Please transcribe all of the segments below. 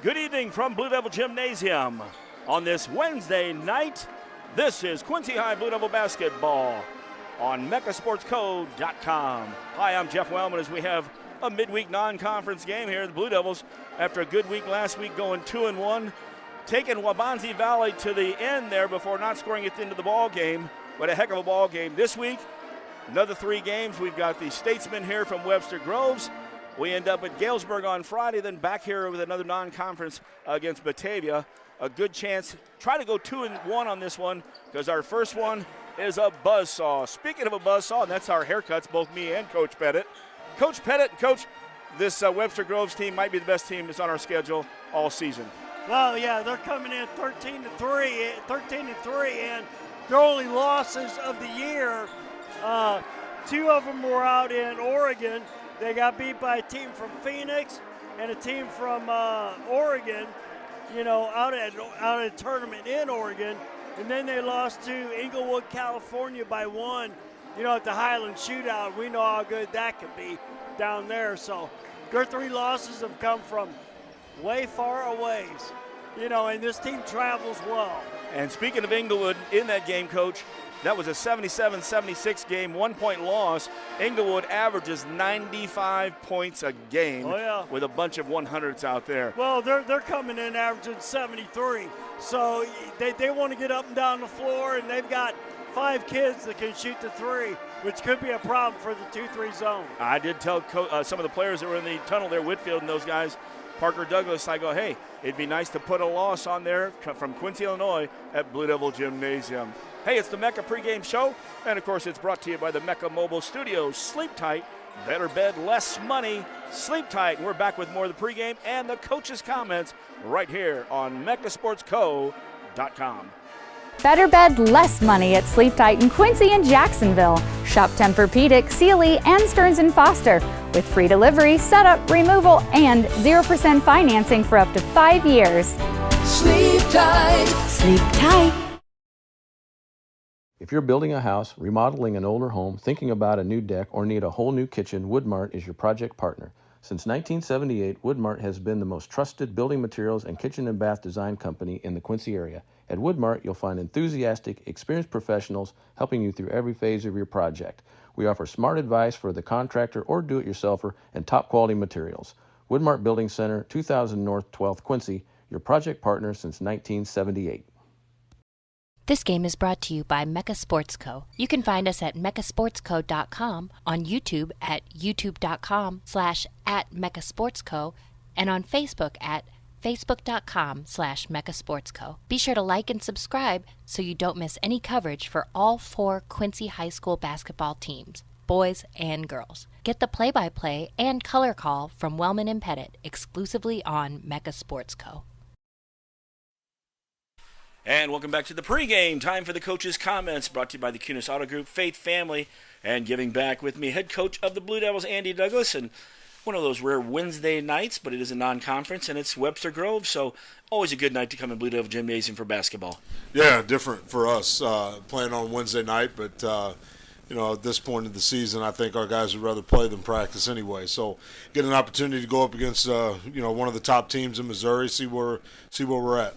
Good evening from Blue Devil Gymnasium. On this Wednesday night, this is Quincy High Blue Devil basketball on MechaSportsCo.com. Hi, I'm Jeff Wellman as we have a midweek non-conference game here. The Blue Devils, after a good week last week, going 2-1, taking Waubonsie Valley to the end there before not scoring at the end of the ball game. But a heck of a ball game this week. Another 3 games. We've got the Statesmen here from Webster Groves. We end up at Galesburg on Friday, then back here with another non-conference against Batavia. A good chance. Try to go 2-1 on this one because our first one is a buzzsaw. Speaking of a buzzsaw, and that's our haircuts, both me and Coach Pettit. Coach Pettit, Coach, this Webster Groves team might be the best team that's on our schedule all season. Well, yeah, they're coming in 13-3, and their only losses of the year, 2 of them were out in Oregon. They got beat by a team from Phoenix and a team from Oregon, out at a tournament in Oregon. And then they lost to Inglewood, California by 1, at the Highland Shootout. We know how good that could be down there. So their 3 losses have come from way far away, and this team travels well. And speaking of Inglewood, in that game, Coach, that was a 77-76 game, 1-point loss. Inglewood averages 95 points a game with a bunch of 100s out there. Well, they're coming in averaging 73. So they want to get up and down the floor, and they've got 5 kids that can shoot the 3, which could be a problem for the 2-3 zone. I did tell some of the players that were in the tunnel there, Whitfield and those guys, Parker Douglas, I go, hey, it'd be nice to put a loss on there from Quincy, Illinois at Blue Devil Gymnasium. Hey, it's the Mecha pregame show, and of course it's brought to you by the Mecha Mobile Studios. Sleep tight, better bed, less money. Sleep tight. We're back with more of the pregame and the coaches' comments right here on MechaSportsCo.com. Better bed, less money at Sleep Tight in Quincy and Jacksonville. Shop Tempur-Pedic, Sealy, and Stearns & Foster with free delivery, setup, removal, and 0% financing for up to 5 years. Sleep tight. Sleep tight. If you're building a house, remodeling an older home, thinking about a new deck, or need a whole new kitchen, Woodmart is your project partner. Since 1978, Woodmart has been the most trusted building materials and kitchen and bath design company in the Quincy area. At Woodmart, you'll find enthusiastic, experienced professionals helping you through every phase of your project. We offer smart advice for the contractor or do-it-yourselfer and top-quality materials. Woodmart Building Center, 2000 North 12th Quincy, your project partner since 1978. This game is brought to you by Mecha Sports Co. You can find us at mechasportsco.com, on YouTube at youtube.com/@mechasportsco, and on Facebook at facebook.com/mechasportsco. Be sure to like and subscribe so you don't miss any coverage for all 4 Quincy High School basketball teams, boys and girls. Get the play-by-play and color call from Wellman and Pettit exclusively on Mecha Sports Co. And welcome back to the pregame. Time for the coaches' comments, brought to you by the Kunis Auto Group, Faith Family, and giving back with me, head coach of the Blue Devils, Andy Douglas. And one of those rare Wednesday nights, but it is a non-conference, and it's Webster Grove, so always a good night to come in Blue Devil Gymnasium for basketball. Yeah, different for us playing on Wednesday night, but at this point of the season, I think our guys would rather play than practice anyway. So get an opportunity to go up against one of the top teams in Missouri, see where we're at.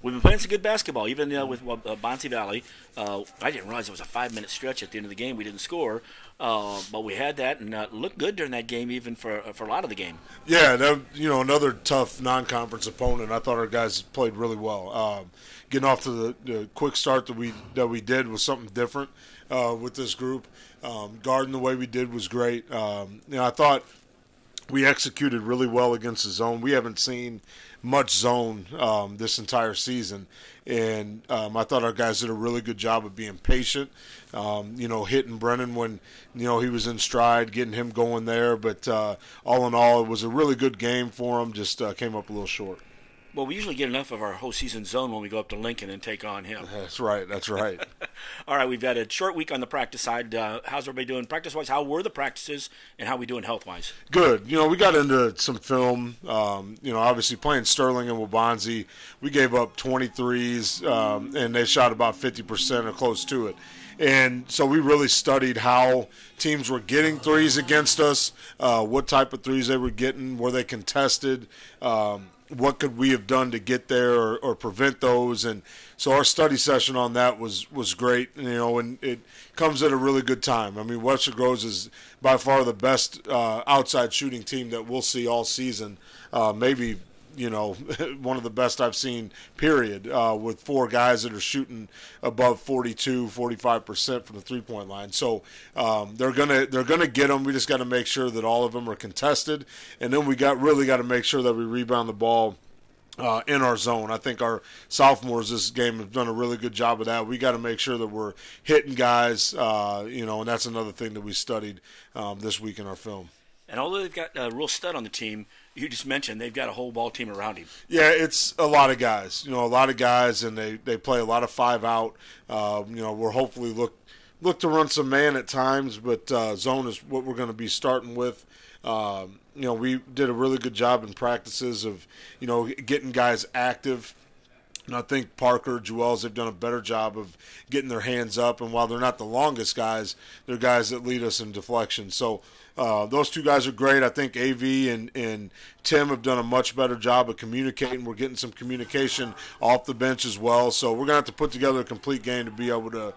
We've been playing some good basketball, even with Waubonsie Valley. I didn't realize it was a 5-minute stretch at the end of the game. We didn't score, but we had that and looked good during that game, even for a lot of the game. Yeah, another tough non-conference opponent. I thought our guys played really well. Getting off to the quick start that we did was something different with this group. Guarding the way we did was great. I thought we executed really well against the zone. We haven't seen much zone this entire season, and I thought our guys did a really good job of being patient, hitting Brennan when he was in stride, getting him going there, but all in all it was a really good game for him, just came up a little short. Well, we usually get enough of our whole season zone when we go up to Lincoln and take on him. That's right. All right, we've had a short week on the practice side. How's everybody doing practice-wise? How were the practices, and how are we doing health-wise? Good. We got into some film. Obviously playing Sterling and Waubonsie, we gave up 23s, and they shot about 50% or close to it. And so we really studied how teams were getting threes against us, what type of threes they were getting, were they contested, what could we have done to get there or prevent those. And so our study session on that was great, and it comes at a really good time. I mean, Webster Groves is by far the best outside shooting team that we'll see all season, maybe one of the best I've seen, period, with 4 guys that are shooting above 45% from the three-point line. So they're gonna get them. We just got to make sure that all of them are contested, and then we really got to make sure that we rebound the ball in our zone. I think our sophomores this game have done a really good job of that. We got to make sure that we're hitting guys, and that's another thing that we studied this week in our film. And although they've got a real stud on the team, you just mentioned they've got a whole ball team around him. Yeah, it's a lot of guys. And they play a lot of 5-out. We're hopefully look to run some man at times, but zone is what we're going to be starting with. We did a really good job in practices of, getting guys active. And I think Parker, Jewels, they've done a better job of getting their hands up. And while they're not the longest guys, they're guys that lead us in deflection. So those 2 guys are great. I think AV and Tim have done a much better job of communicating. We're getting some communication off the bench as well. So we're going to have to put together a complete game to be able to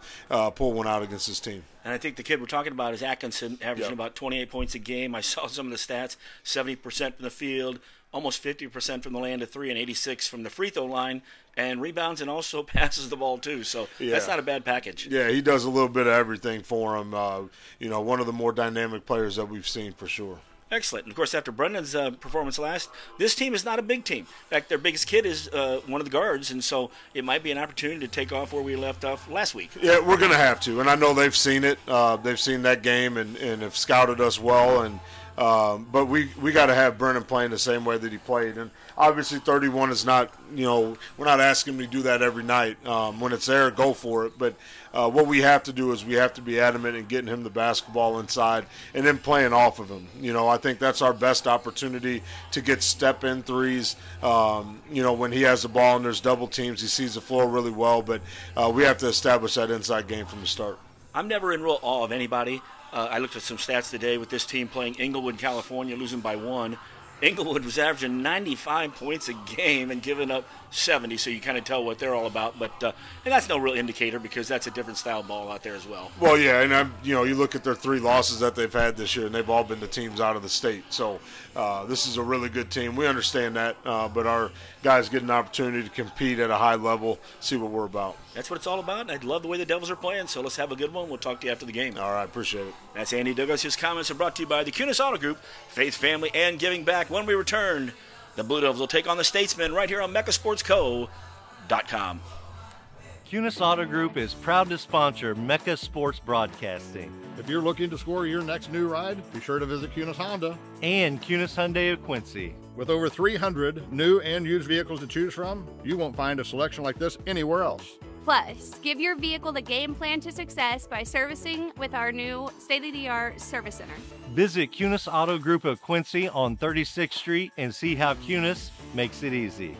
pull one out against this team. And I think the kid we're talking about is Atkinson, averaging about 28 points a game. I saw some of the stats, 70% from the field, almost 50% from the land of 3, and 86 from the free throw line, and rebounds and also passes the ball too. So that's not a bad package. Yeah, he does a little bit of everything for him. One of the more dynamic players that we've seen for sure. Excellent. And, of course, after Brendan's performance last, this team is not a big team. In fact, their biggest kid is one of the guards, and so it might be an opportunity to take off where we left off last week. Yeah, we're going to have to, and I know they've seen it. They've seen that game and have scouted us well, and but we got to have Brennan playing the same way that he played. And obviously 31 is not, we're not asking him to do that every night. When it's there, go for it. But what we have to do is we have to be adamant in getting him the basketball inside and then playing off of him. I think that's our best opportunity to get step-in threes. When he has the ball and there's double teams, he sees the floor really well. But we have to establish that inside game from the start. I'm never in real awe of anybody. I looked at some stats today with this team playing Inglewood, California, losing by 1. Inglewood was averaging 95 points a game and giving up 70, so you kind of tell what they're all about. But and that's no real indicator because that's a different style ball out there as well. Well, yeah, and you look at their 3 losses that they've had this year, and they've all been to teams out of the state. So this is a really good team. We understand that, but our guys get an opportunity to compete at a high level, see what we're about. That's what it's all about. I love the way the Devils are playing, so let's have a good one. We'll talk to you after the game. All right, appreciate it. That's Andy Douglas. His comments are brought to you by the QHS Auto Group, Faith, Family, and Giving Back. When we return, the Blue Devils will take on the Statesmen right here on MeccaSportsCo.com. QHS Auto Group is proud to sponsor Mecca Sports Broadcasting. If you're looking to score your next new ride, be sure to visit QHS Honda. And QHS Hyundai of Quincy. With over 300 new and used vehicles to choose from, you won't find a selection like this anywhere else. Plus, give your vehicle the game plan to success by servicing with our new state-of-the-art service center. Visit QHS Auto Group of Quincy on 36th Street and see how QHS makes it easy.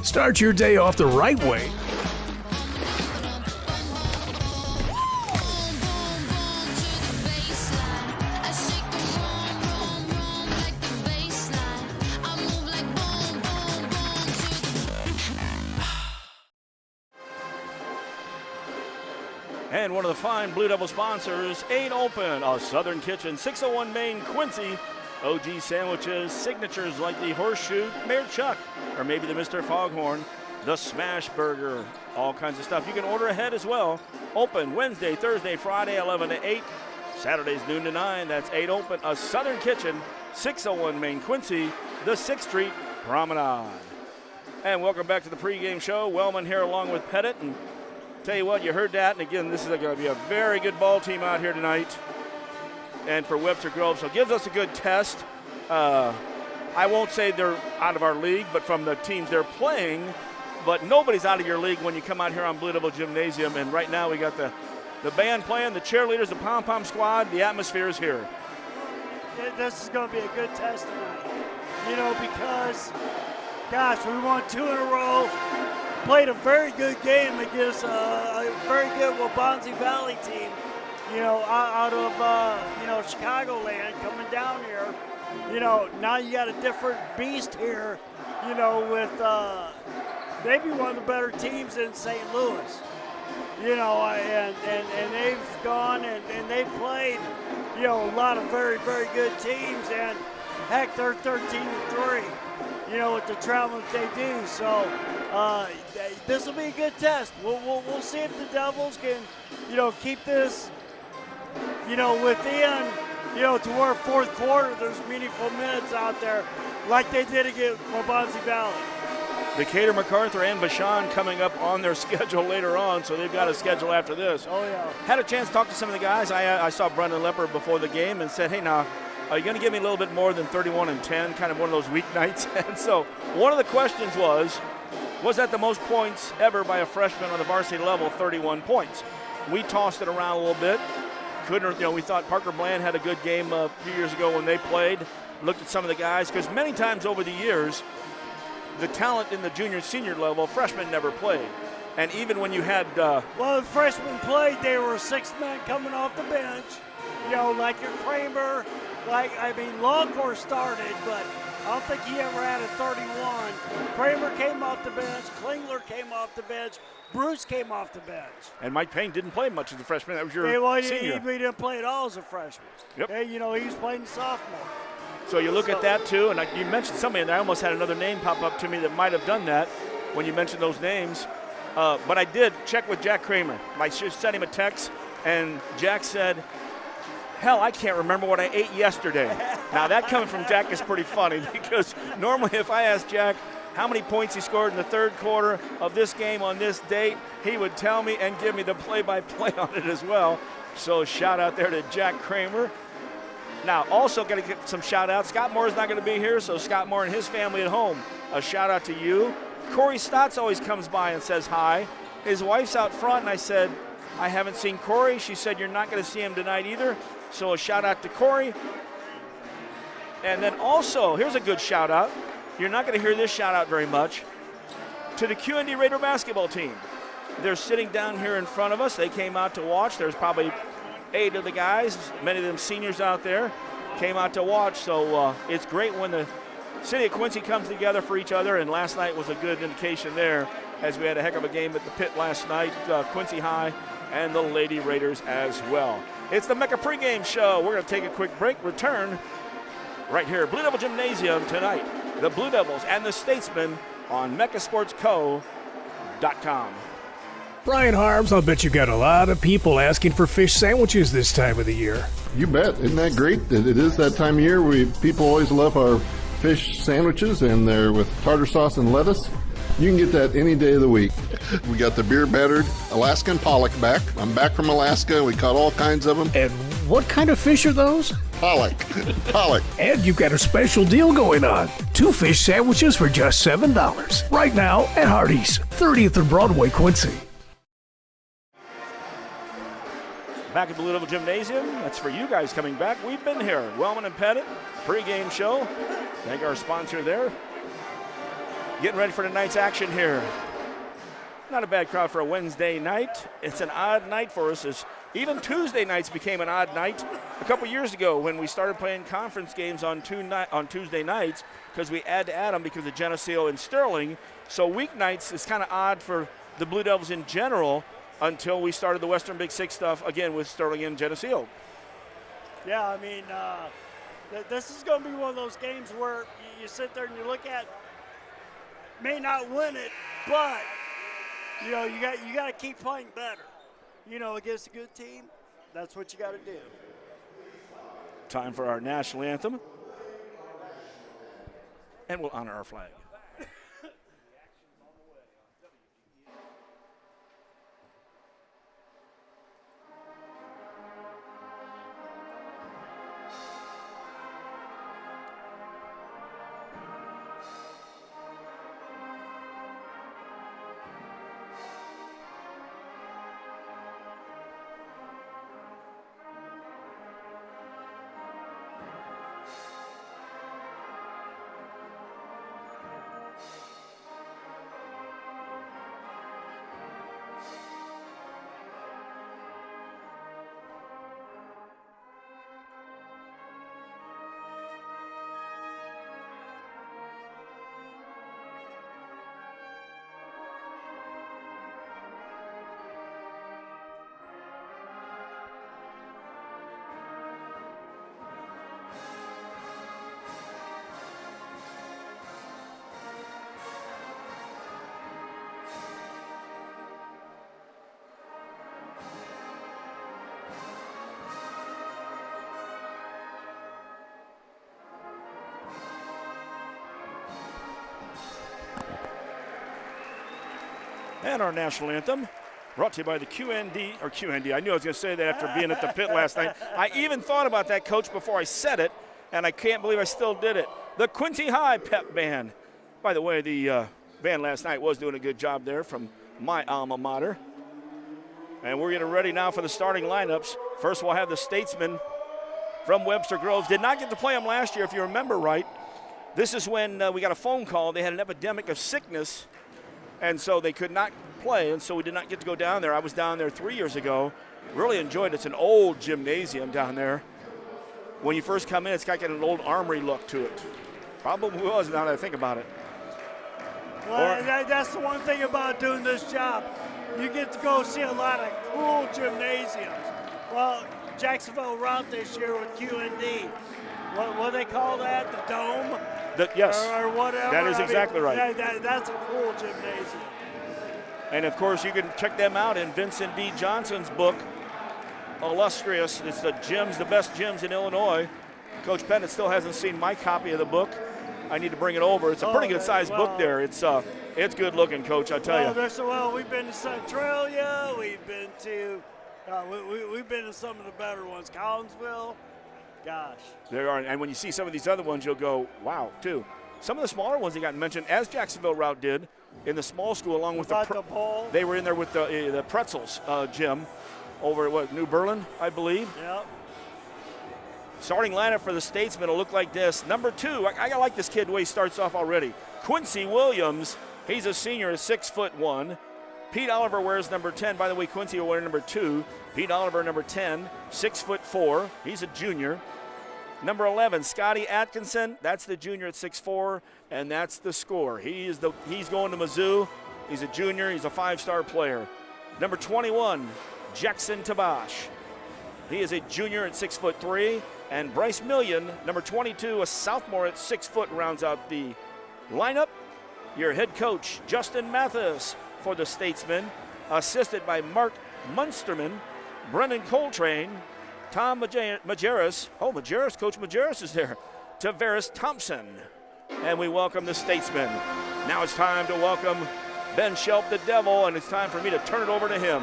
Start your day off the right way. And one of the fine Blue Devil sponsors, 8 Open, a Southern Kitchen, 601 Main, Quincy. OG sandwiches, signatures like the Horseshoe, Mayor Chuck, or maybe the Mr. Foghorn, the Smash Burger, all kinds of stuff. You can order ahead as well. Open Wednesday, Thursday, Friday, 11 to 8. Saturdays, noon to 9. That's 8 Open, a Southern Kitchen, 601 Main, Quincy, the 6th Street Promenade. And welcome back to the pregame show. Wellman here along with Pettit. And tell you what, you heard that. And again, this is going to be a very good ball team out here tonight. And for Webster Groves, so it gives us a good test. I won't say they're out of our league, but from the teams they're playing, but nobody's out of your league when you come out here on Blue Devil Gymnasium. And right now we got the band playing, the cheerleaders, the pom-pom squad. The atmosphere is here. This is going to be a good test tonight, because, gosh, we won 2 in a row, played a very good game against a very good Waubonsie Valley team, out of, Chicagoland coming down here. Now you got a different beast here, with maybe one of the better teams in St. Louis. And they've gone and they've played, a lot of very, very good teams. And heck, they're 13-3, with the travel that they do. So this will be a good test. We'll see if the Devils can, keep this, within, to where fourth quarter there's meaningful minutes out there like they did against Waubonsie Valley. Decatur, MacArthur, and Vashon coming up on their schedule later on, so they've got a schedule after this. Oh, yeah. Had a chance to talk to some of the guys. I saw Brendan Lepper before the game and said, hey, now, are you going to give me a little bit more than 31-10, kind of one of those weeknights? And so one of the questions was that the most points ever by a freshman on the varsity level, 31 points? We tossed it around a little bit. We thought Parker Bland had a good game a few years ago when they played. Looked at some of the guys, because many times over the years, the talent in the junior senior level, freshmen never played. And even when you had well, the freshmen played, they were 6 men coming off the bench, like your Kramer, Longcore started, but I don't think he ever had a 31. Kramer came off the bench, Klingler came off the bench, Bruce came off the bench. And Mike Payne didn't play much as a freshman. That was your senior. He didn't play at all as a freshman. Yep. He was playing sophomore. So you look at that too, and you mentioned somebody, and I almost had another name pop up to me that might have done that when you mentioned those names. But I did check with Jack Kramer. I just sent him a text, and Jack said, hell, I can't remember what I ate yesterday. Now that coming from Jack is pretty funny, because normally if I asked Jack how many points he scored in the third quarter of this game on this date, he would tell me and give me the play-by-play on it as well. So shout out there to Jack Kramer. Now, also going to get some shout-outs. Scott Moore is not going to be here, so Scott Moore and his family at home, a shout-out to you. Corey Stotts always comes by and says hi. His wife's out front, and I said, I haven't seen Corey. She said, you're not going to see him tonight either. So a shout-out to Corey. And then also, here's a good shout-out. You're not going to hear this shout-out very much. To the QND Raider basketball team. They're sitting down here in front of us. They came out to watch. There's probably 8 of the guys, many of them seniors out there, came out to watch. So it's great when the city of Quincy comes together for each other, and last night was a good indication there, as we had a heck of a game at the pit last night, Quincy High and the Lady Raiders as well. It's the Mecca pregame show. We're going to take a quick break, return right here at Blue Devil Gymnasium tonight. The Blue Devils and the Statesmen on MeccaSportsCo.com. Brian Harms, I'll bet you got a lot of people asking for fish sandwiches this time of the year. You bet. Isn't that great? It is that time of year. People always love our fish sandwiches, and they're with tartar sauce and lettuce. You can get that any day of the week. We got the beer-battered Alaskan pollock back. I'm back from Alaska. We caught all kinds of them. And what kind of fish are those? Pollock. Pollock. And you've got a special deal going on. 2 fish sandwiches for just $7. Right now at Hardee's, 30th and Broadway, Quincy. Back at the Blue Devil Gymnasium. That's for you guys coming back. We've been here. Wellman and Pettit, pregame show. Thank our sponsor there. Getting ready for tonight's action here. Not a bad crowd for a Wednesday night. It's an odd night for us, as even Tuesday nights became an odd night a couple years ago when we started playing conference games on Tuesday nights, because we had to add them because of Geneseo and Sterling. So weeknights is kind of odd for the Blue Devils in general, until we started the Western Big Six stuff again with Sterling and Geneseo. Yeah, I mean, this is going to be one of those games where you sit there and you look at, may not win it, but you got to keep playing better. Against a good team, that's what you got to do. Time for our national anthem, and we'll honor our flag. And our national anthem, brought to you by the QND. I knew I was going to say that after being at the pit last night. I even thought about that, Coach, before I said it, and I can't believe I still did it. The Quincy High Pep Band. By the way, the band last night was doing a good job there from my alma mater. And we're getting ready now for the starting lineups. First, we'll have the Statesmen from Webster Groves. Did not get to play them last year, if you remember right. This is when we got a phone call. They had an epidemic of sickness, and so they could not play, and so we did not get to go down there. I was down there 3 years ago. Really enjoyed it. It's an old gymnasium down there. When you first come in, it's got an old armory look to it. Probably was, now that I think about it. Well, that's the one thing about doing this job. You get to go see a lot of cool gymnasiums. Well, Jacksonville route this year with QND. What do they call that? The Dome? Yes. Or whatever. That is exactly right. That's a cool gymnasium. And, of course, you can check them out in Vincent D. Johnson's book, Illustrious. It's the best gyms in Illinois. Coach Pennant still hasn't seen my copy of the book. I need to bring it over. It's a pretty good-sized book there. It's good looking, Coach, I tell you. We've been to Centralia. We've been to we've been to some of the better ones. Collinsville. Gosh. There are, and when you see some of these other ones, you'll go, wow, too. Some of the smaller ones that got mentioned, as Jacksonville Route did, in the small school, along with the pole. They were in there with the Pretzels gym over at New Berlin, I believe. Yep. Starting lineup for the Statesmen will look like this. Number 2, I like this kid the way he starts off already. Quincy Williams, he's a senior at 6'1". Pete Oliver wears number 10. By the way, Quincy will wear number 2. Pete Oliver, number 10, 6'4". He's a junior. Number 11, Scotty Atkinson. That's the junior at 6'4", and that's the score. He's going to Mizzou. He's a junior. He's a 5-star player. Number 21, Jackson Tabash. He is a junior at 6'3", and Bryce Million, number 22, a sophomore at 6 foot, rounds out the lineup. Your head coach, Justin Mathis, for the Statesmen, assisted by Mark Munsterman, Brendan Coltrane, Tom Majerus. Oh, Majerus, Coach Majerus is there. Tavares Thompson. And we welcome the Statesmen. Now it's time to welcome Ben Shelp, the Devil, and it's time for me to turn it over to him.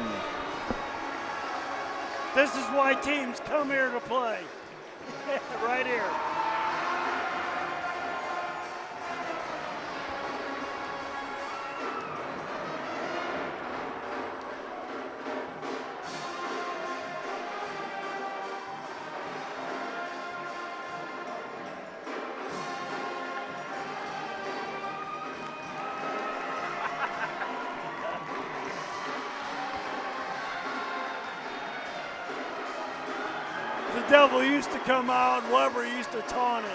This is why teams come here to play. Right here. The Devil used to come out, Weber used to taunt it.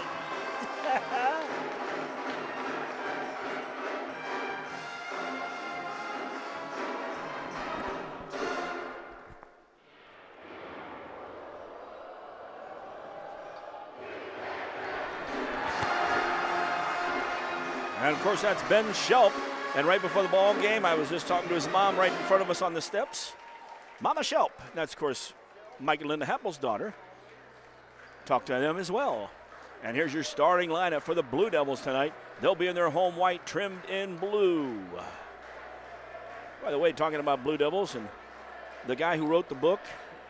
And, of course, that's Ben Shelp. And right before the ball game, I was just talking to his mom right in front of us on the steps. Mama Shelp. That's, of course, Mike and Linda Happel's daughter. Talk to them as well. And here's your starting lineup for the Blue Devils tonight. They'll be in their home white, trimmed in blue. By the way, talking about Blue Devils and the guy who wrote the book,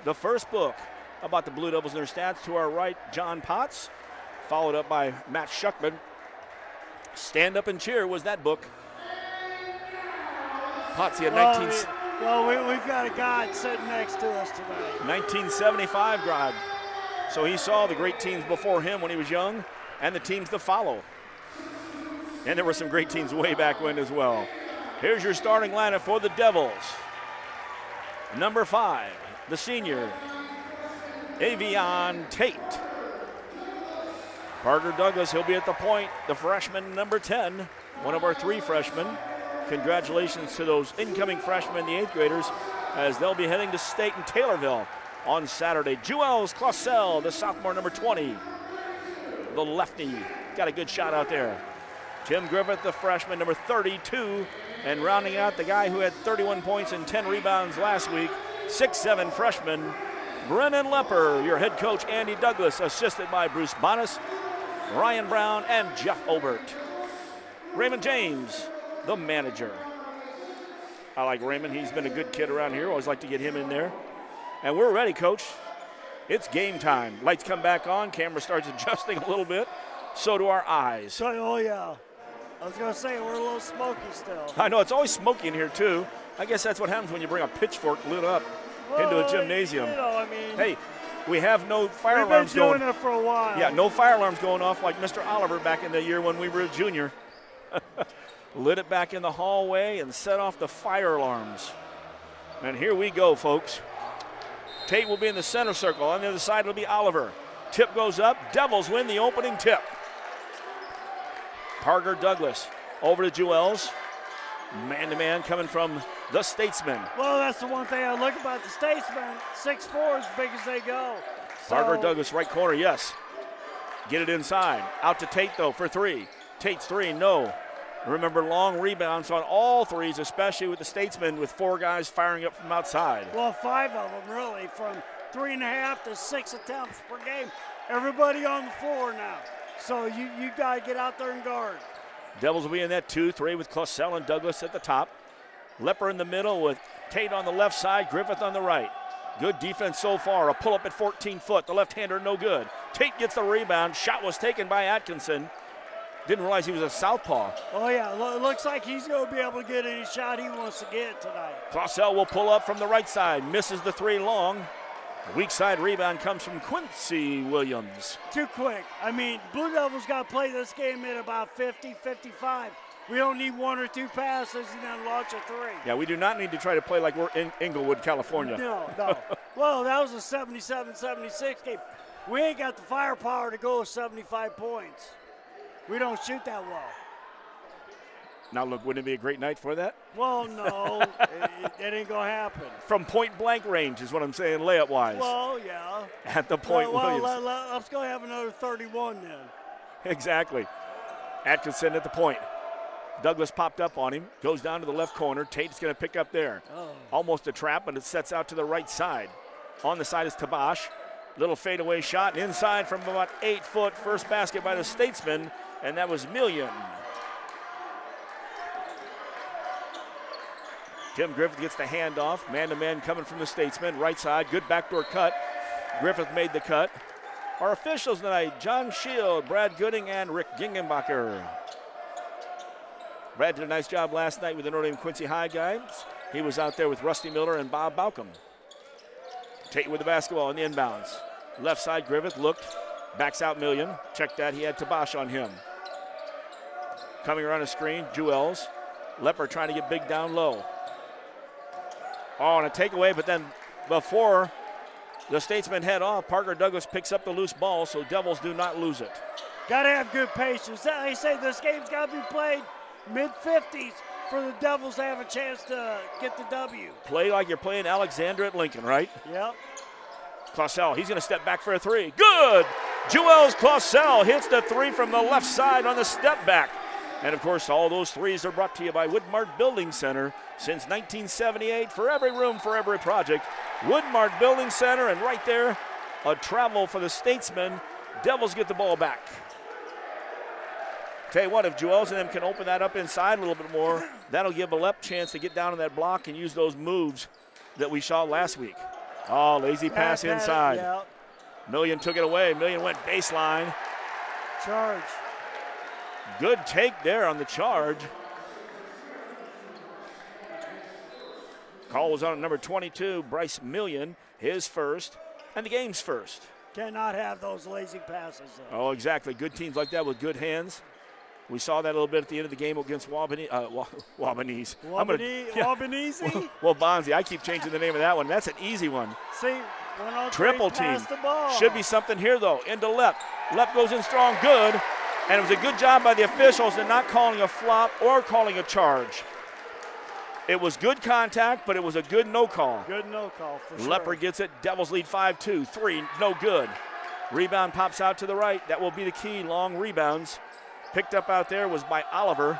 the first book about the Blue Devils and their stats, to our right, John Potts, followed up by Matt Schuckman. Stand Up and Cheer was that book. Potts, he had we've got a God sitting next to us tonight. 1975 grad. So he saw the great teams before him when he was young and the teams to follow. And there were some great teams way back when as well. Here's your starting lineup for the Devils. Number 5, the senior, Avion Tate. Parker Douglas, he'll be at the point. The freshman, number 10, one of our 3 freshmen. Congratulations to those incoming freshmen, the 8th graders, as they'll be heading to state in Taylorville on Saturday. Juels Clausel, the sophomore, number 20. The lefty, got a good shot out there. Tim Griffith, the freshman, number 32. And rounding out the guy who had 31 points and 10 rebounds last week, 6'7" freshman, Brennan Lepper. Your head coach, Andy Douglas, assisted by Bruce Bonas, Ryan Brown, and Jeff Obert. Raymond James, the manager. I like Raymond. He's been a good kid around here. Always like to get him in there. And we're ready, Coach. It's game time. Lights come back on. Camera starts adjusting a little bit. So do our eyes. Oh, yeah. I was going to say, we're a little smoky still. I know. It's always smoky in here, too. I guess that's what happens when you bring a pitchfork lit up into a gymnasium. You know, I mean. Hey, we have no fire alarms going. We've been doing it for a while. Yeah, no fire alarms going off like Mr. Oliver back in the year when we were a junior. Lit it back in the hallway and set off the fire alarms. And here we go, folks. Tate will be in the center circle. On the other side, it'll be Oliver. Tip goes up. Devils win the opening tip. Parker Douglas over to Jewels. Man-to-man coming from the Statesmen. Well, that's the one thing I like about the Statesmen. 6'4", as big as they go. Parker Douglas, right corner, yes. Get it inside. Out to Tate, though, for three. Tate's three, no. Remember, long rebounds on all threes, especially with the Statesmen, with 4 guys firing up from outside. Well, 5 of them, really, from 3.5 to 6 attempts per game. Everybody on the floor now. So you got to get out there and guard. Devils will be in that 2-3 with Clausell and Douglas at the top. Lepper in the middle with Tate on the left side, Griffith on the right. Good defense so far. A pull-up at 14 foot. The left-hander no good. Tate gets the rebound. Shot was taken by Atkinson. Didn't realize he was a southpaw. Oh, yeah. Looks like he's going to be able to get any shot he wants to get tonight. Clausell will pull up from the right side. Misses the 3 long. The weak side rebound comes from Quincy Williams. Too quick. I mean, Blue Devils got to play this game at about 50, 55. We don't need 1 or 2 passes and then launch a 3. Yeah, we do not need to try to play like we're in Inglewood, California. No. Well, that was a 77-76 game. We ain't got the firepower to go 75 points. We don't shoot that well. Now, look, wouldn't it be a great night for that? Well, no, it ain't going to happen. From point-blank range is what I'm saying, layup-wise. Well, yeah. At the point, Williams. Let's go have another 31 then. Exactly. Atkinson at the point. Douglas popped up on him, goes down to the left corner. Tate's going to pick up there. Oh. Almost a trap, but it sets out to the right side. On the side is Tabash. Little fadeaway shot inside from about 8 foot. First basket by the Statesmen, and that was Million. Tim Griffith gets the handoff. Man-to-man coming from the Statesmen. Right side, good backdoor cut. Griffith made the cut. Our officials tonight, John Shield, Brad Gooding, and Rick Gingenbacher. Brad did a nice job last night with the Notre Dame Quincy High guys. He was out there with Rusty Miller and Bob Baucom. Tate with the basketball in the inbounds. Left side, Griffith looked, backs out Million. Check that, he had Tabash on him. Coming around a screen, Jewels. Lepper trying to get big down low. Oh, and a takeaway, but then before the Statesmen head off, Parker Douglas picks up the loose ball, so Devils do not lose it. Got to have good patience. I say this game's got to be played mid-50s for the Devils to have a chance to get the W. Play like you're playing Alexander at Lincoln, right? Yep. Clausell, he's going to step back for a 3. Good! Jewels Clausell hits the 3 from the left side on the step back. And, of course, all those threes are brought to you by Woodmart Building Center. Since 1978, for every room, for every project, Woodmart Building Center, and right there, a travel for the Statesmen. Devils get the ball back. Tell you what, if Jewels and them can open that up inside a little bit more, that'll give Alep a chance to get down on that block and use those moves that we saw last week. Oh, lazy pass inside. Yeah. Million took it away. Million went baseline. Charge. Good take there on the charge. Call was on number 22, Bryce Million, his first, and the game's first. Cannot have those lazy passes, though. Oh, exactly. Good teams like that with good hands. We saw that a little bit at the end of the game against Wabanese. Wabanese? Wabanese. I keep changing the name of that one. That's an easy one. See, triple team. The ball. Should be something here, though. Into Lep. Lep goes in strong. Good. And it was a good job by the officials in not calling a flop or calling a charge. It was good contact, but it was a good no call. Good no call, for sure. Lepper gets it. Devils lead 5-2. 3, no good. Rebound pops out to the right. That will be the key. Long rebounds. Picked up out there was by Oliver.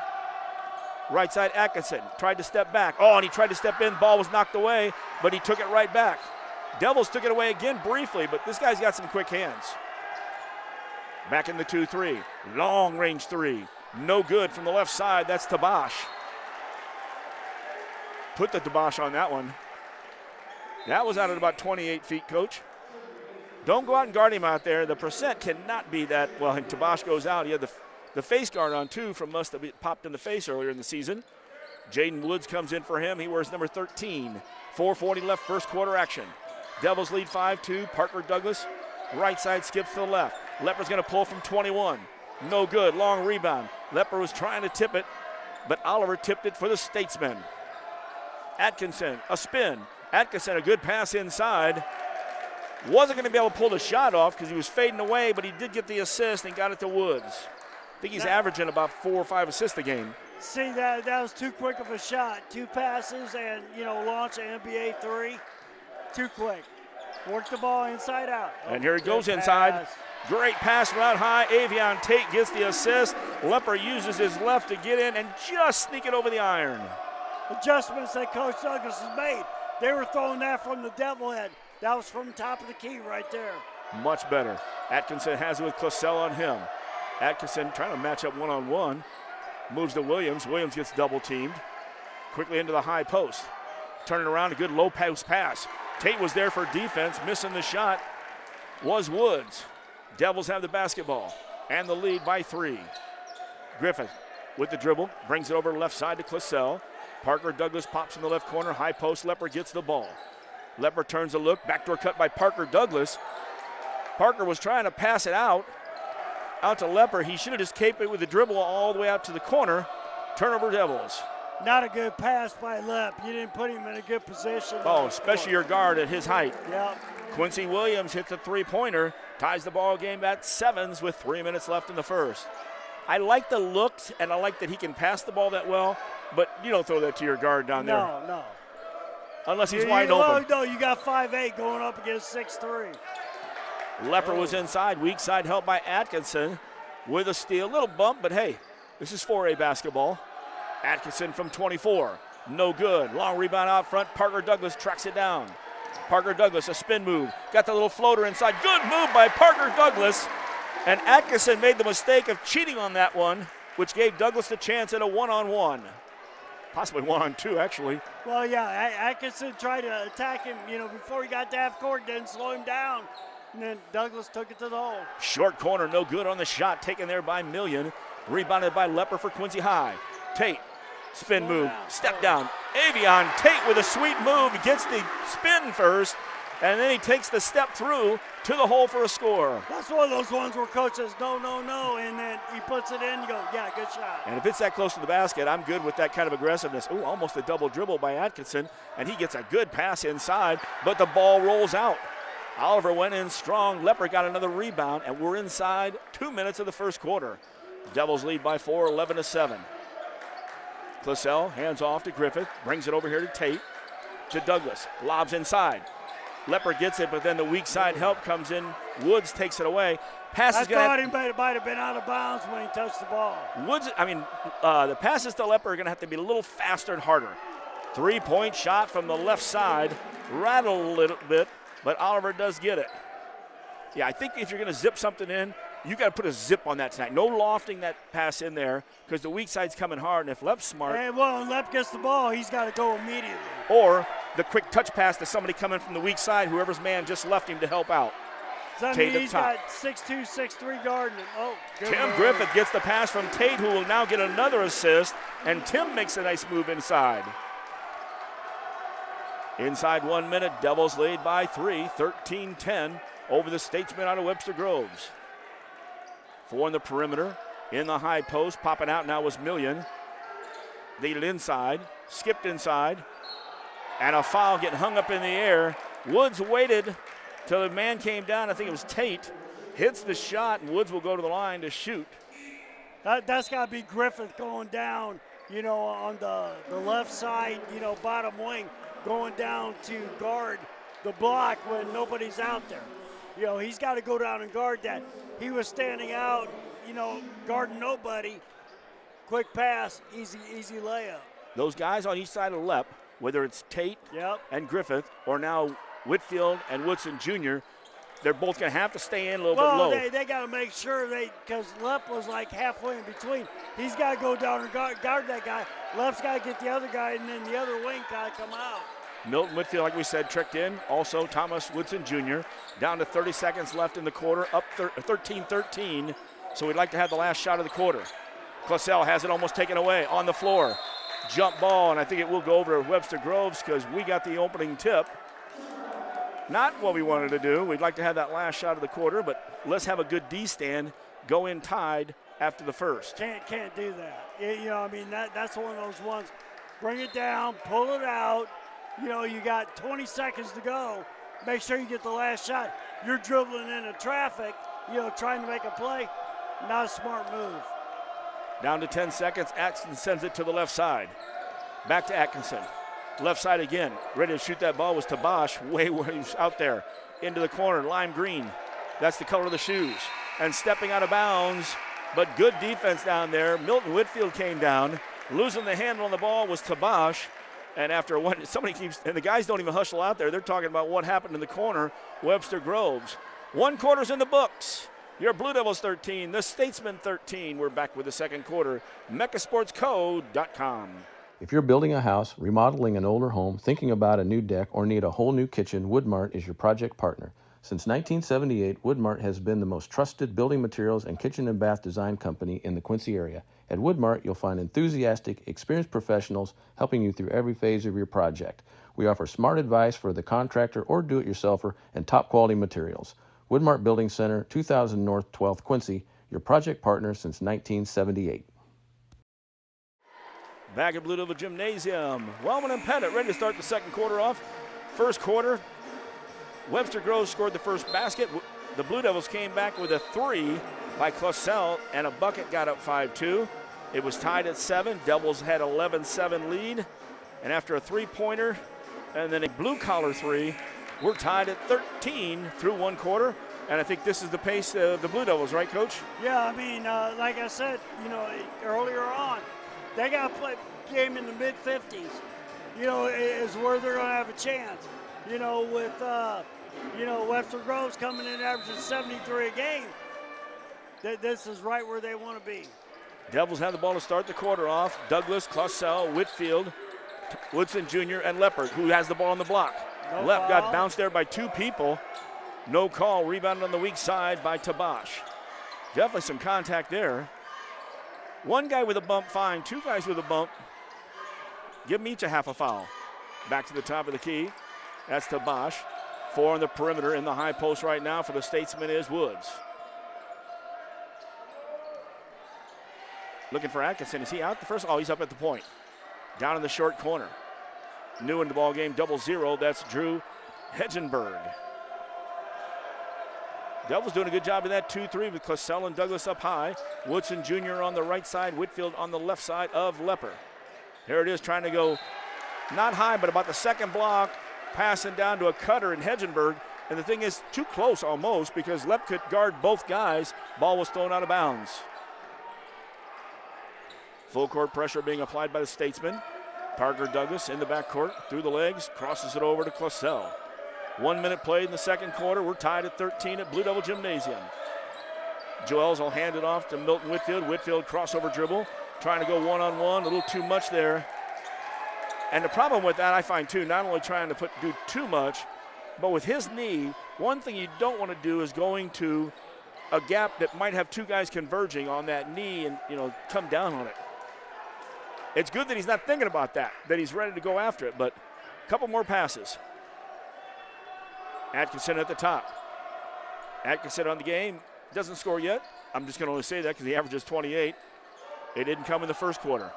Right side, Atkinson. Tried to step back. Oh, and he tried to step in. Ball was knocked away, but he took it right back. Devils took it away again briefly, but this guy's got some quick hands. Back in the 2-3. Long range 3. No good from the left side. That's Tabash. put the kibosh on that one. That was out at about 28 feet, Coach. Don't go out and guard him out there. The percent cannot be that. Well, and Kibosh goes out. He had the face guard on, too, from us that popped in the face earlier in the season. Jaden Woods comes in for him. He wears number 13. 4:40 left, first quarter action. Devils lead 5-2. Parker Douglas, right side, skips to the left. Lepper's going to pull from 21. No good. Long rebound. Lepper was trying to tip it, but Oliver tipped it for the Statesmen. Atkinson, a spin. Atkinson, a good pass inside. Wasn't going to be able to pull the shot off because he was fading away, but he did get the assist and got it to Woods. I think he's averaging about 4 or 5 assists a game. See, that was too quick of a shot. 2 passes and, launch an NBA 3. Too quick. Work the ball inside out. And here he goes inside. Great pass from out high. Avion Tate gets the assist. Lepper uses his left to get in and just sneak it over the iron. Adjustments that Coach Douglas has made. They were throwing that from the devil head. That was from the top of the key right there. Much better. Atkinson has it with Classell on him. Atkinson trying to match up one-on-one. Moves to Williams. Williams gets double-teamed. Quickly into the high post. Turning around, a good low post pass. Tate was there for defense. Missing the shot was Woods. Devils have the basketball and the lead by 3. Griffith with the dribble. Brings it over left side to Classell. Parker Douglas pops in the left corner. High post. Lepper gets the ball. Lepper turns a look. Backdoor cut by Parker Douglas. Parker was trying to pass it out to Lepper. He should have just caped it with the dribble all the way out to the corner. Turnover Devils. Not a good pass by Lep. You didn't put him in a good position. Oh, especially your guard at his height. Yep. Quincy Williams hits a three-pointer. Ties the ball game at 7s with 3 minutes left in the first. I like the looks, and I like that he can pass the ball that well, but you don't throw that to your guard down there. No. Unless he's wide open. No, you got 5'8" going up against 6'3". Lepper was inside. Weak side help by Atkinson with a steal. Little bump, but hey, this is 4A basketball. Atkinson from 24. No good. Long rebound out front. Parker Douglas tracks it down. Parker Douglas, a spin move. Got the little floater inside. Good move by Parker Douglas. And Atkinson made the mistake of cheating on that one, which gave Douglas the chance at a one-on-one. Possibly 1-on-2, actually. Well, yeah, Atkinson tried to attack him, before he got to half court, didn't slow him down. And then Douglas took it to the hole. Short corner, no good on the shot, taken there by Million. Rebounded by Lepper for Quincy High. Tate, spin move, step down. Avion Tate with a sweet move, gets the spin first, and then he takes the step through to the hole for a score. That's one of those ones where coach says no, and then he puts it in, you go, yeah, good shot. And if it's that close to the basket, I'm good with that kind of aggressiveness. Ooh, almost a double dribble by Atkinson, and he gets a good pass inside, but the ball rolls out. Oliver went in strong. Lepper got another rebound, and we're inside 2 minutes of the first quarter. Devils lead by 4, 11-7. Classell hands off to Griffith, brings it over here to Tate, to Douglas, lobs inside. Lepper gets it, but then the weak side help comes in. Woods takes it away. I thought he might have been out of bounds when he touched the ball. The passes to Lepper are going to have to be a little faster and harder. 3-point shot from the left side, rattled a little bit, but Oliver does get it. Yeah, I think if you're going to zip something in, you got to put a zip on that tonight. No lofting that pass in there because the weak side's coming hard, and if Lep's smart. And when Lep gets the ball, he's got to go immediately. Or the quick touch pass to somebody coming from the weak side, whoever's man just left him to help out. So he's got 6'2", 6'3" guard. Tim Griffith gets the pass from Tate, who will now get another assist, and Tim makes a nice move inside. Inside 1 minute, Devils lead by 3, 13-10 over the Statesmen out of Webster Groves. 4 in the perimeter, in the high post, popping out now was Million. Lead it inside, skipped inside, and a foul getting hung up in the air. Woods waited till the man came down, I think it was Tate, hits the shot, and Woods will go to the line to shoot. That's got to be Griffith going down, on the left side, bottom wing, going down to guard the block when nobody's out there. He's got to go down and guard that. He was standing out, guarding nobody. Quick pass, easy layup. Those guys on each side of Lep, whether it's Tate and Griffith or now Whitfield and Woodson Jr., they're both going to have to stay in a little bit low. They got to make sure because Lep was like halfway in between. He's got to go down and guard that guy. Left's got to get the other guy, and then the other wing got to come out. Milton Whitfield, like we said, tricked in. Also, Thomas Woodson Jr. Down to 30 seconds left in the quarter, up 13-13. So we'd like to have the last shot of the quarter. Clausell has it almost taken away on the floor. Jump ball, and I think it will go over to Webster Groves because we got the opening tip. Not what we wanted to do. We'd like to have that last shot of the quarter, but let's have a good D stand, go in tied after the first. Can't do that. You know, I mean, that's one of those ones. Bring it down, pull it out. You know, you got 20 seconds to go. Make sure you get the last shot. You're dribbling into traffic, you know, trying to make a play. Not a smart move. Down to 10 seconds. Atkinson sends it to the left side. Back to Atkinson. Left side again. Ready to shoot that ball was Tabash. Way out there. Into the corner. Lime green. That's the color of the shoes. And stepping out of bounds, but good defense down there. Milton Whitfield came down. Losing the handle on the ball was Tabash. And after one, somebody keeps, and the guys don't even hustle out there. They're talking about what happened in the corner. Webster Groves. 1 quarter's in the books. Your Blue Devils 13, the Statesmen 13. We're back with the second quarter. MechaSportsCode.com. If you're building a house, remodeling an older home, thinking about a new deck, or need a whole new kitchen, Woodmart is your project partner. Since 1978, Woodmart has been the most trusted building materials and kitchen and bath design company in the Quincy area. At Woodmart, you'll find enthusiastic, experienced professionals helping you through every phase of your project. We offer smart advice for the contractor or do-it-yourselfer and top-quality materials. Woodmart Building Center, 2000 North 12th, Quincy, your project partner since 1978. Back at Blue Devil Gymnasium. Wellman and Pettit ready to start the second quarter off. First quarter, Webster Groves scored the first basket. The Blue Devils came back with a 3 by Clausell, and a bucket got up 5-2. It was tied at 7. Devils had 11-7 lead. And after a three-pointer and then a blue-collar 3, we're tied at 13 through 1 quarter. And I think this is the pace of the Blue Devils, right, Coach? Yeah, I mean, like I said, you know, earlier on, they got to play a game in the mid-50s, you know, is where they're going to have a chance. You know, with, you know, Webster Groves coming in averaging 73 a game, this is right where they want to be. Devils have the ball to start the quarter off. Douglas, Clausell, Whitfield, Woodson Jr., and Leppard, who has the ball on the block. No Lepp got foul. bounced there by 2 people. No call. Rebounded on the weak side by Tabash. Definitely some contact there. 1 guy with a bump, fine. 2 guys with a bump. Give them each a half a foul. Back to the top of the key. That's Tabash. 4 on the perimeter in the high post right now for the Statesmen is Woods. Looking for Atkinson. Is he out the first? Oh, he's up at the point. Down in the short corner. New in the ball game, 0-0. That's Drew Hedgenberg. Devils doing a good job of that 2-3 with Clausell and Douglas up high. Woodson Jr. on the right side, Whitfield on the left side of Lepper. Here it is, trying to go not high, but about the second block, passing down to a cutter in Hedgenberg. And the thing is, too close almost because Lepp could guard both guys. Ball was thrown out of bounds. Full court pressure being applied by the Statesmen. Parker Douglas in the backcourt, through the legs, crosses it over to Clausell. 1 minute played in the second quarter. We're tied at 13 at Blue Devil Gymnasium. Joels will hand it off to Milton Whitfield. Whitfield crossover dribble, trying to go one-on-one, a little too much there. And the problem with that, I find too, not only trying to do too much, but with his knee, one thing you don't want to do is going to a gap that might have 2 guys converging on that knee and, you know, come down on it. It's good that he's not thinking about that he's ready to go after it, but a couple more passes. Atkinson at the top. Atkinson on the game. Doesn't score yet. I'm just going to only say that because he averages 28. It didn't come in the first quarter.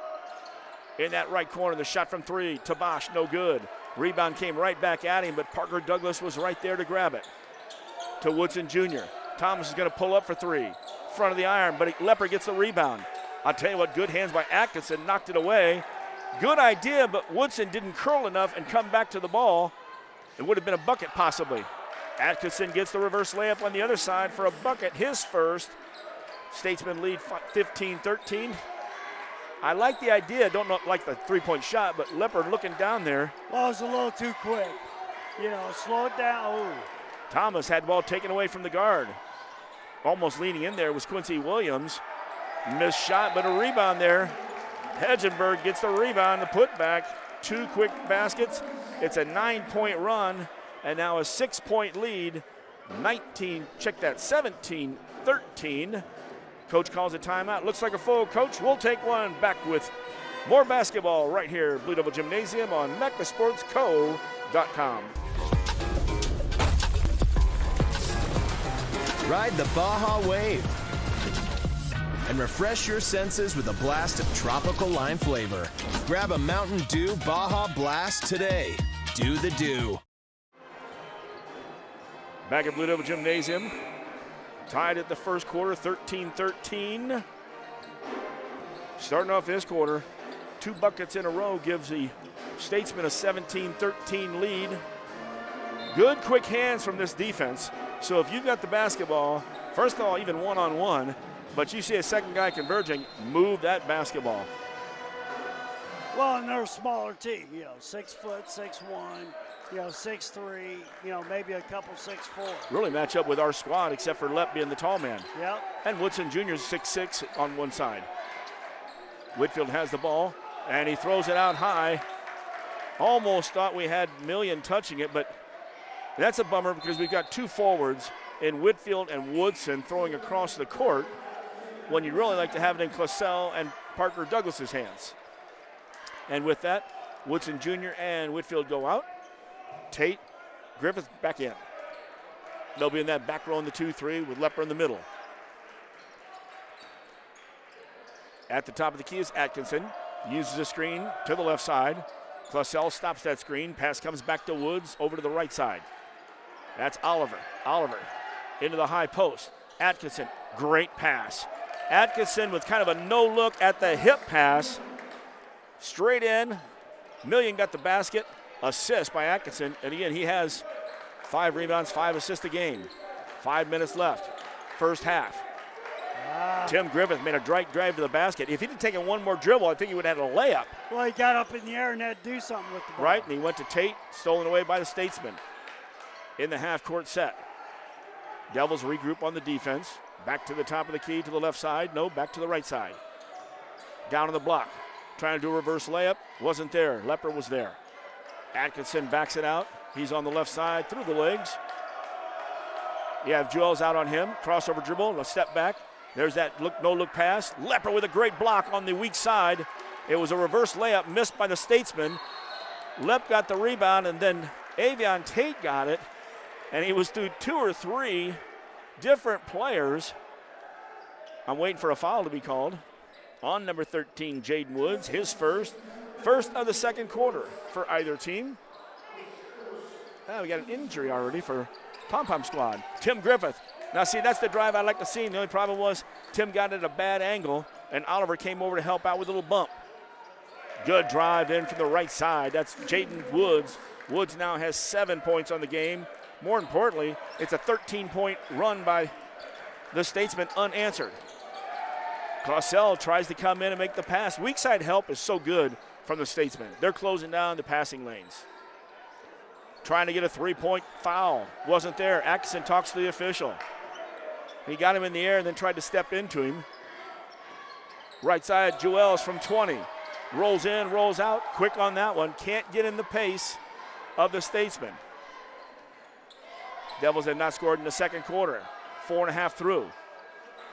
In that right corner, the shot from 3. Tabash, no good. Rebound came right back at him, but Parker Douglas was right there to grab it. To Woodson Jr. Thomas is going to pull up for 3. Front of the iron, but Lepper gets the rebound. I'll tell you what, good hands by Atkinson, knocked it away. Good idea, but Woodson didn't curl enough and come back to the ball. It would have been a bucket possibly. Atkinson gets the reverse layup on the other side for a bucket, his first. Statesmen lead 15-13. I like the idea, don't like the three-point shot, but Leppard looking down there. Well, it was a little too quick. You know, slow it down. Ooh. Thomas had the ball taken away from the guard. Almost leaning in there was Quincy Williams. Missed shot, but a rebound there Hedgenberg gets the rebound, the putback. 2 quick baskets. It's a 9-point run, and now a 6-point lead. 17-13. Coach calls a timeout. Looks like a full. Coach, we'll take one. Back with more basketball right here, Blue Devil Gymnasium on mechasportsco.com. Ride the Baja Wave and refresh your senses with a blast of tropical lime flavor. Grab a Mountain Dew Baja Blast today. Do the Dew. Back at Blue Devil Gymnasium. Tied at the first quarter, 13-13. Starting off this quarter, 2 buckets in a row gives the Statesmen a 17-13 lead. Good quick hands from this defense. So if you've got the basketball, first of all, even one-on-one, but you see a second guy converging, move that basketball. Well, and they're a smaller team, 6 foot, 6'1", 6'3", maybe a couple 6'4". Really match up with our squad, except for Lepp being the tall man. Yep. And Woodson Jr. is 6'6" on one side. Whitfield has the ball, and he throws it out high. Almost thought we had Million touching it, but that's a bummer because we've got 2 forwards in Whitfield and Woodson throwing across the court when you'd really like to have it in Classell and Parker Douglas's hands. And with that, Woodson Jr. and Whitfield go out. Tate, Griffith back in. They'll be in that back row in the 2-3 with Lepper in the middle. At the top of the key is Atkinson. Uses a screen to the left side. Classell stops that screen. Pass comes back to Woods over to the right side. That's Oliver. Oliver into the high post. Atkinson, great pass. Atkinson with kind of a no-look at the hip pass. Straight in. Million got the basket. Assist by Atkinson. And again, he has 5 rebounds, 5 assists a game. 5 minutes left. First half. Tim Griffith made a drive to the basket. If he'd have taken one more dribble, I think he would have had a layup. Well, he got up in the air and had to do something with the ball. Right, and he went to Tate, stolen away by the Statesmen in the half-court set. Devils regroup on the defense. Back to the top of the key to the left side. No, back to the right side. Down on the block. Trying to do a reverse layup. Wasn't there. Lepper was there. Atkinson backs it out. He's on the left side through the legs. You have Joels out on him. Crossover dribble, a step back. There's that no-look pass. Lepper with a great block on the weak side. It was a reverse layup missed by the Statesman. Lepp got the rebound, and then Avion Tate got it. And he was through 2 or 3 different players. I'm waiting for a foul to be called on number 13, Jaden Woods. His first of the second quarter for either team. We got an injury already for Pom-Pom squad. Tim Griffith. Now, see, that's the drive I'd like to see. The only problem was Tim got it at a bad angle, and Oliver came over to help out with a little bump. Good drive in from the right side. That's Jaden Woods. Woods now has 7 points on the game. More importantly, it's a 13-point run by the Statesmen unanswered. Classell tries to come in and make the pass. Weak side help is so good from the Statesmen. They're closing down the passing lanes. Trying to get a 3-point foul. Wasn't there. Atkinson talks to the official. He got him in the air and then tried to step into him. Right side, Joels from 20. Rolls in, rolls out. Quick on that one. Can't get in the pace of the Statesmen. Devils had not scored in the second quarter. 4.5 through.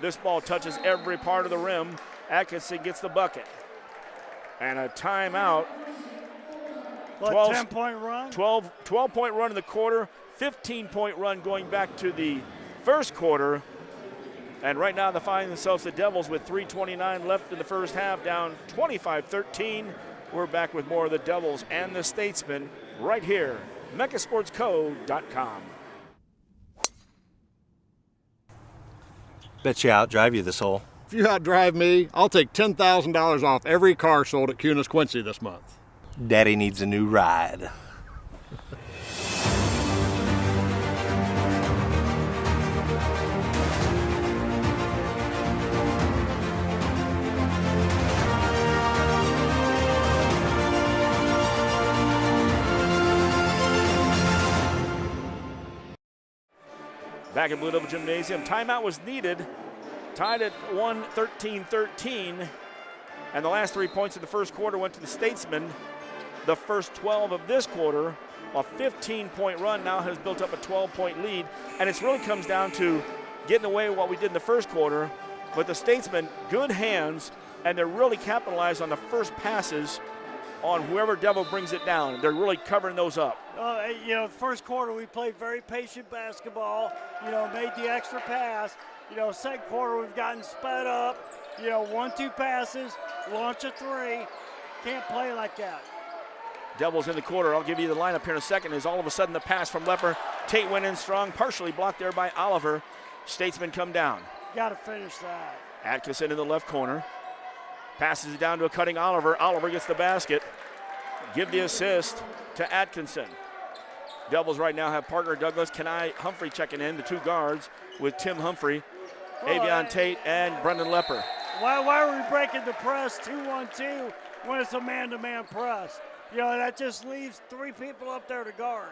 This ball touches every part of the rim. Atkinson gets the bucket. And a timeout. 10-point run? 12-point run in the quarter. 15-point run going back to the first quarter. And right now they find themselves the Devils with 3:29 left in the first half, down 25-13. We're back with more of the Devils and the Statesmen right here, mechasportsco.com. Bet you outdrive you this hole. If you outdrive me, I'll take $10,000 off every car sold at Kunis Quincy this month. Daddy needs a new ride. Back at Blue Devil Gymnasium, timeout was needed. Tied at 13-13. And the last 3 points of the first quarter went to the Statesmen. The first 12 of this quarter, a 15-point run now has built up a 12-point lead. And it really comes down to getting away with what we did in the first quarter. But the Statesmen, good hands, and they're really capitalized on the first passes on whoever Devil brings it down. They're really covering those up. The first quarter we played very patient basketball, made the extra pass. Second quarter we've gotten sped up, 1-2 passes, launch a three. Can't play like that. Devils in the quarter. I'll give you the lineup here in a second. Is all of a sudden the pass from Lepper. Tate went in strong, partially blocked there by Oliver. Statesmen come down. Got to finish that. Atkinson in the left corner. Passes it down to a cutting Oliver. Oliver gets the basket. Give the assist to Atkinson. Devils right now have Parker Douglas, Kenai Humphrey checking in, the two guards with Tim Humphrey, Avion Tate, and Brendan Lepper. Why are we breaking the press 2-1-2 when it's a man-to-man press? That just leaves 3 people up there to guard.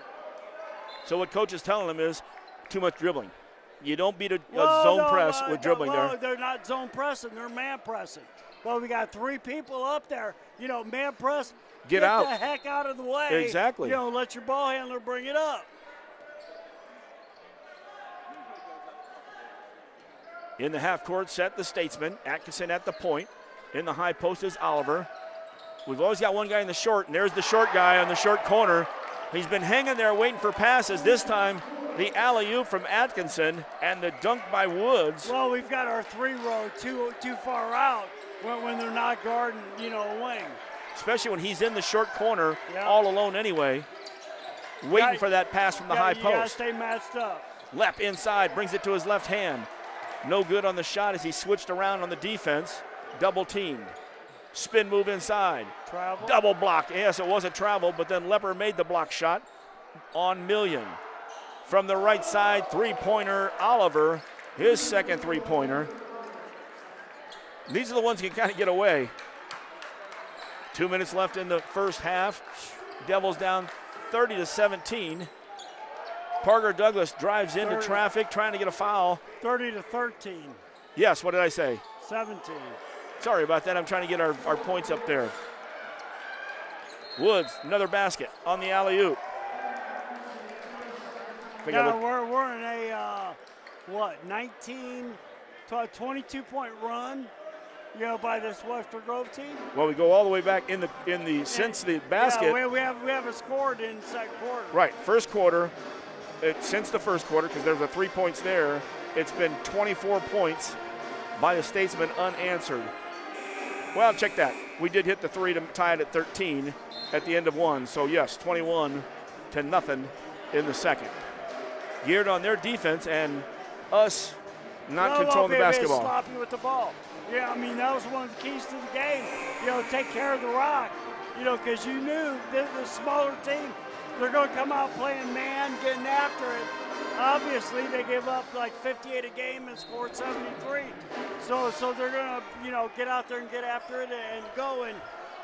So what coach is telling them is too much dribbling. You don't beat a zone press with dribbling there. They're not zone pressing, they're man pressing. Well, we got 3 people up there. Man press. Get out. The heck out of the way. Exactly. Let your ball handler bring it up. In the half court set, the Statesmen. Atkinson at the point. In the high post is Oliver. We've always got one guy in the short, and there's the short guy on the short corner. He's been hanging there waiting for passes. This time, the alley-oop from Atkinson and the dunk by Woods. Well, we've got our 3-row too far out when they're not guarding, a wing. Especially when he's in the short corner, all alone anyway, waiting for that pass from the high post. You got to stay matched up. Lepp inside, brings it to his left hand. No good on the shot as he switched around on the defense. Double teamed. Spin move inside. Travel. Double block. Yes, it was a travel, but then Lepper made the block shot on Million. From the right side, three-pointer, Oliver, his second three-pointer. These are the ones who can kind of get away. 2 minutes left in the first half. Devils down 30-17. Parker Douglas drives into traffic, trying to get a foul. 30-13. Yes, what did I say? 17. Sorry about that. I'm trying to get our points up there. Woods, another basket on the alley-oop. We're in a, 22-point run, by this Webster Grove team. Well, we go all the way back since the basket. Yeah, we haven't scored in the second quarter. Right, first quarter. Since the first quarter, because there's 3 points there, it's been 24 points by the Statesmen unanswered. Well, check that. We did hit the 3 to tie it at 13 at the end of one. So, yes, 21-0 in the second. Geared on their defense and us not controlling the basketball. Sloppy with the ball. Yeah, that was one of the keys to the game. Take care of the rock. Because you knew the smaller team, they're going to come out playing man, getting after it. Obviously, they give up like 58 a game and scored 73. So they're going to, get out there and get after it and go. And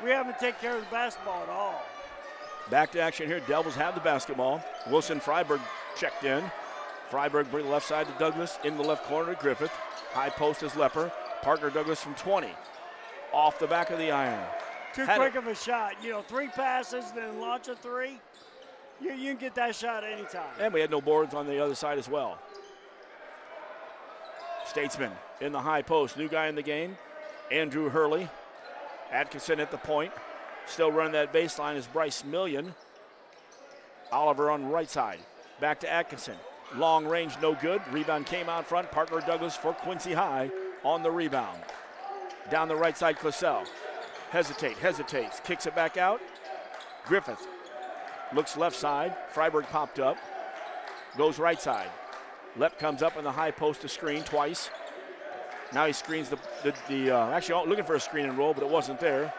we haven't taken care of the basketball at all. Back to action here. Devils have the basketball. Wilson Freiberg checked in. Freiberg bring the left side to Douglas. In the left corner to Griffith. High post is Lepper. Parker Douglas from 20. Off the back of the iron. Too quick of a shot. 3 passes, then launch a 3. You can get that shot anytime. And we had no boards on the other side as well. Statesmen in the high post. New guy in the game, Andrew Hurley. Atkinson at the point. Still running that baseline is Bryce Million. Oliver on the right side. Back to Atkinson. Long range, no good. Rebound came out front. Parker Douglas for Quincy High on the rebound. Down the right side, Classell. Hesitates. Kicks it back out. Griffith. Looks left side. Freiberg popped up. Goes right side. Lepp comes up in the high post to screen twice. Now he screens actually looking for a screen and roll, but it wasn't there.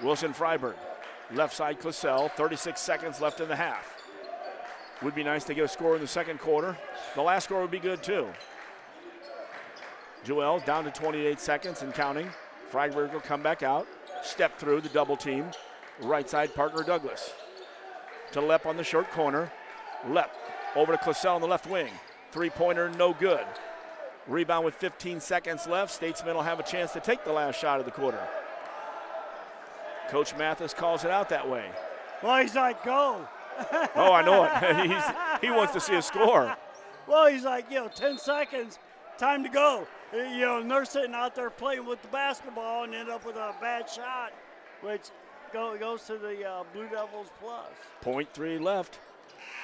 Wilson Freiberg. Left side Classell. 36 seconds left in the half. Would be nice to get a score in the second quarter. The last score would be good too. Joel down to 28 seconds and counting. Freiberg will come back out. Step through the double team. Right side Parker Douglas. To Lepp on the short corner. Lepp over to Classell on the left wing. 3-pointer, no good. Rebound with 15 seconds left. Statesmen will have a chance to take the last shot of the quarter. Coach Mathis calls it out that way. Well, he's like, go. Oh, I know it. He wants to see a score. Well, he's like, 10 seconds, time to go. And they're sitting out there playing with the basketball and end up with a bad shot, which goes to the Blue Devils plus. 0.3 left.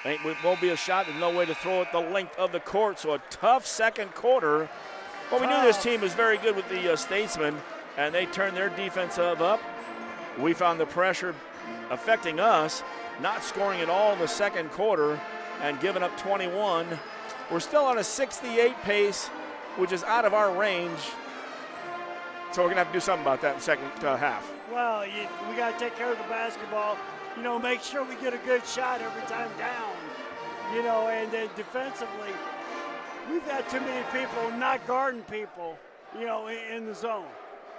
It won't be a shot. There's no way to throw it the length of the court. So a tough second quarter. Well, we knew this team was very good with the Statesmen, and they turned their defensive up. We found the pressure affecting us, not scoring at all in the second quarter and giving up 21. We're still on a 68 pace, which is out of our range. So we're going to have to do something about that in the second half. Well, we got to take care of the basketball. Make sure we get a good shot every time down. And then defensively, we've got too many people not guarding people, in the zone.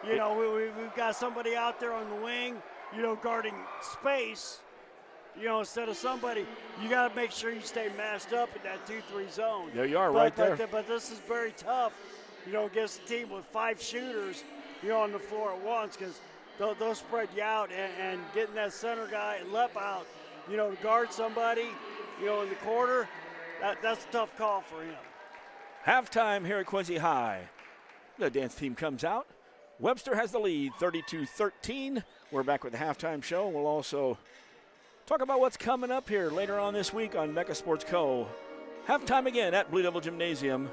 We've got somebody out there on the wing, guarding space, instead of somebody. You got to make sure you stay masked up in that 2-3 zone. There you are, right there. But this is very tough, against a team with 5 shooters, on the floor at once, because they'll spread you out, and getting that center guy and Lep out, to guard somebody, in the quarter, that's a tough call for him. Halftime here at Quincy High. The dance team comes out. Webster has the lead, 32-13. We're back with the halftime show. We'll also talk about what's coming up here later on this week on Mecca Sports Co. Halftime again at Blue Devil Gymnasium,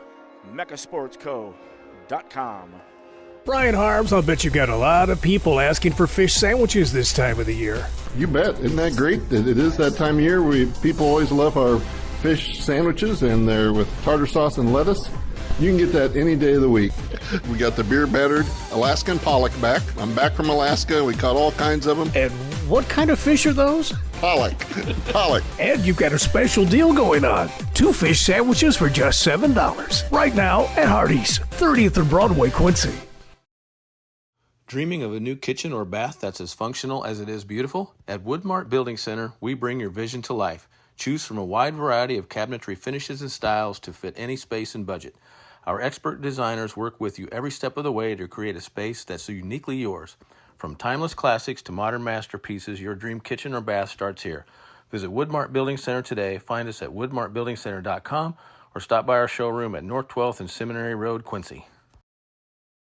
meccasportsco.com. Brian Harms, I'll bet you got a lot of people asking for fish sandwiches this time of the year. You bet. Isn't that great? It is that time of year. People always love our fish sandwiches, and they're with tartar sauce and lettuce. You can get that any day of the week. We got the beer battered Alaskan pollock back. I'm back from Alaska. We caught all kinds of them. And what kind of fish are those? Pollock. Pollock. And you've got a special deal going on. 2 fish sandwiches for just $7. Right now at Hardee's, 30th and Broadway, Quincy. Dreaming of a new kitchen or bath that's as functional as it is beautiful? At Woodmart Building Center, we bring your vision to life. Choose from a wide variety of cabinetry finishes and styles to fit any space and budget. Our expert designers work with you every step of the way to create a space that's uniquely yours. From timeless classics to modern masterpieces, your dream kitchen or bath starts here. Visit Woodmart Building Center today. Find us at woodmartbuildingcenter.com or stop by our showroom at North 12th and Seminary Road, Quincy.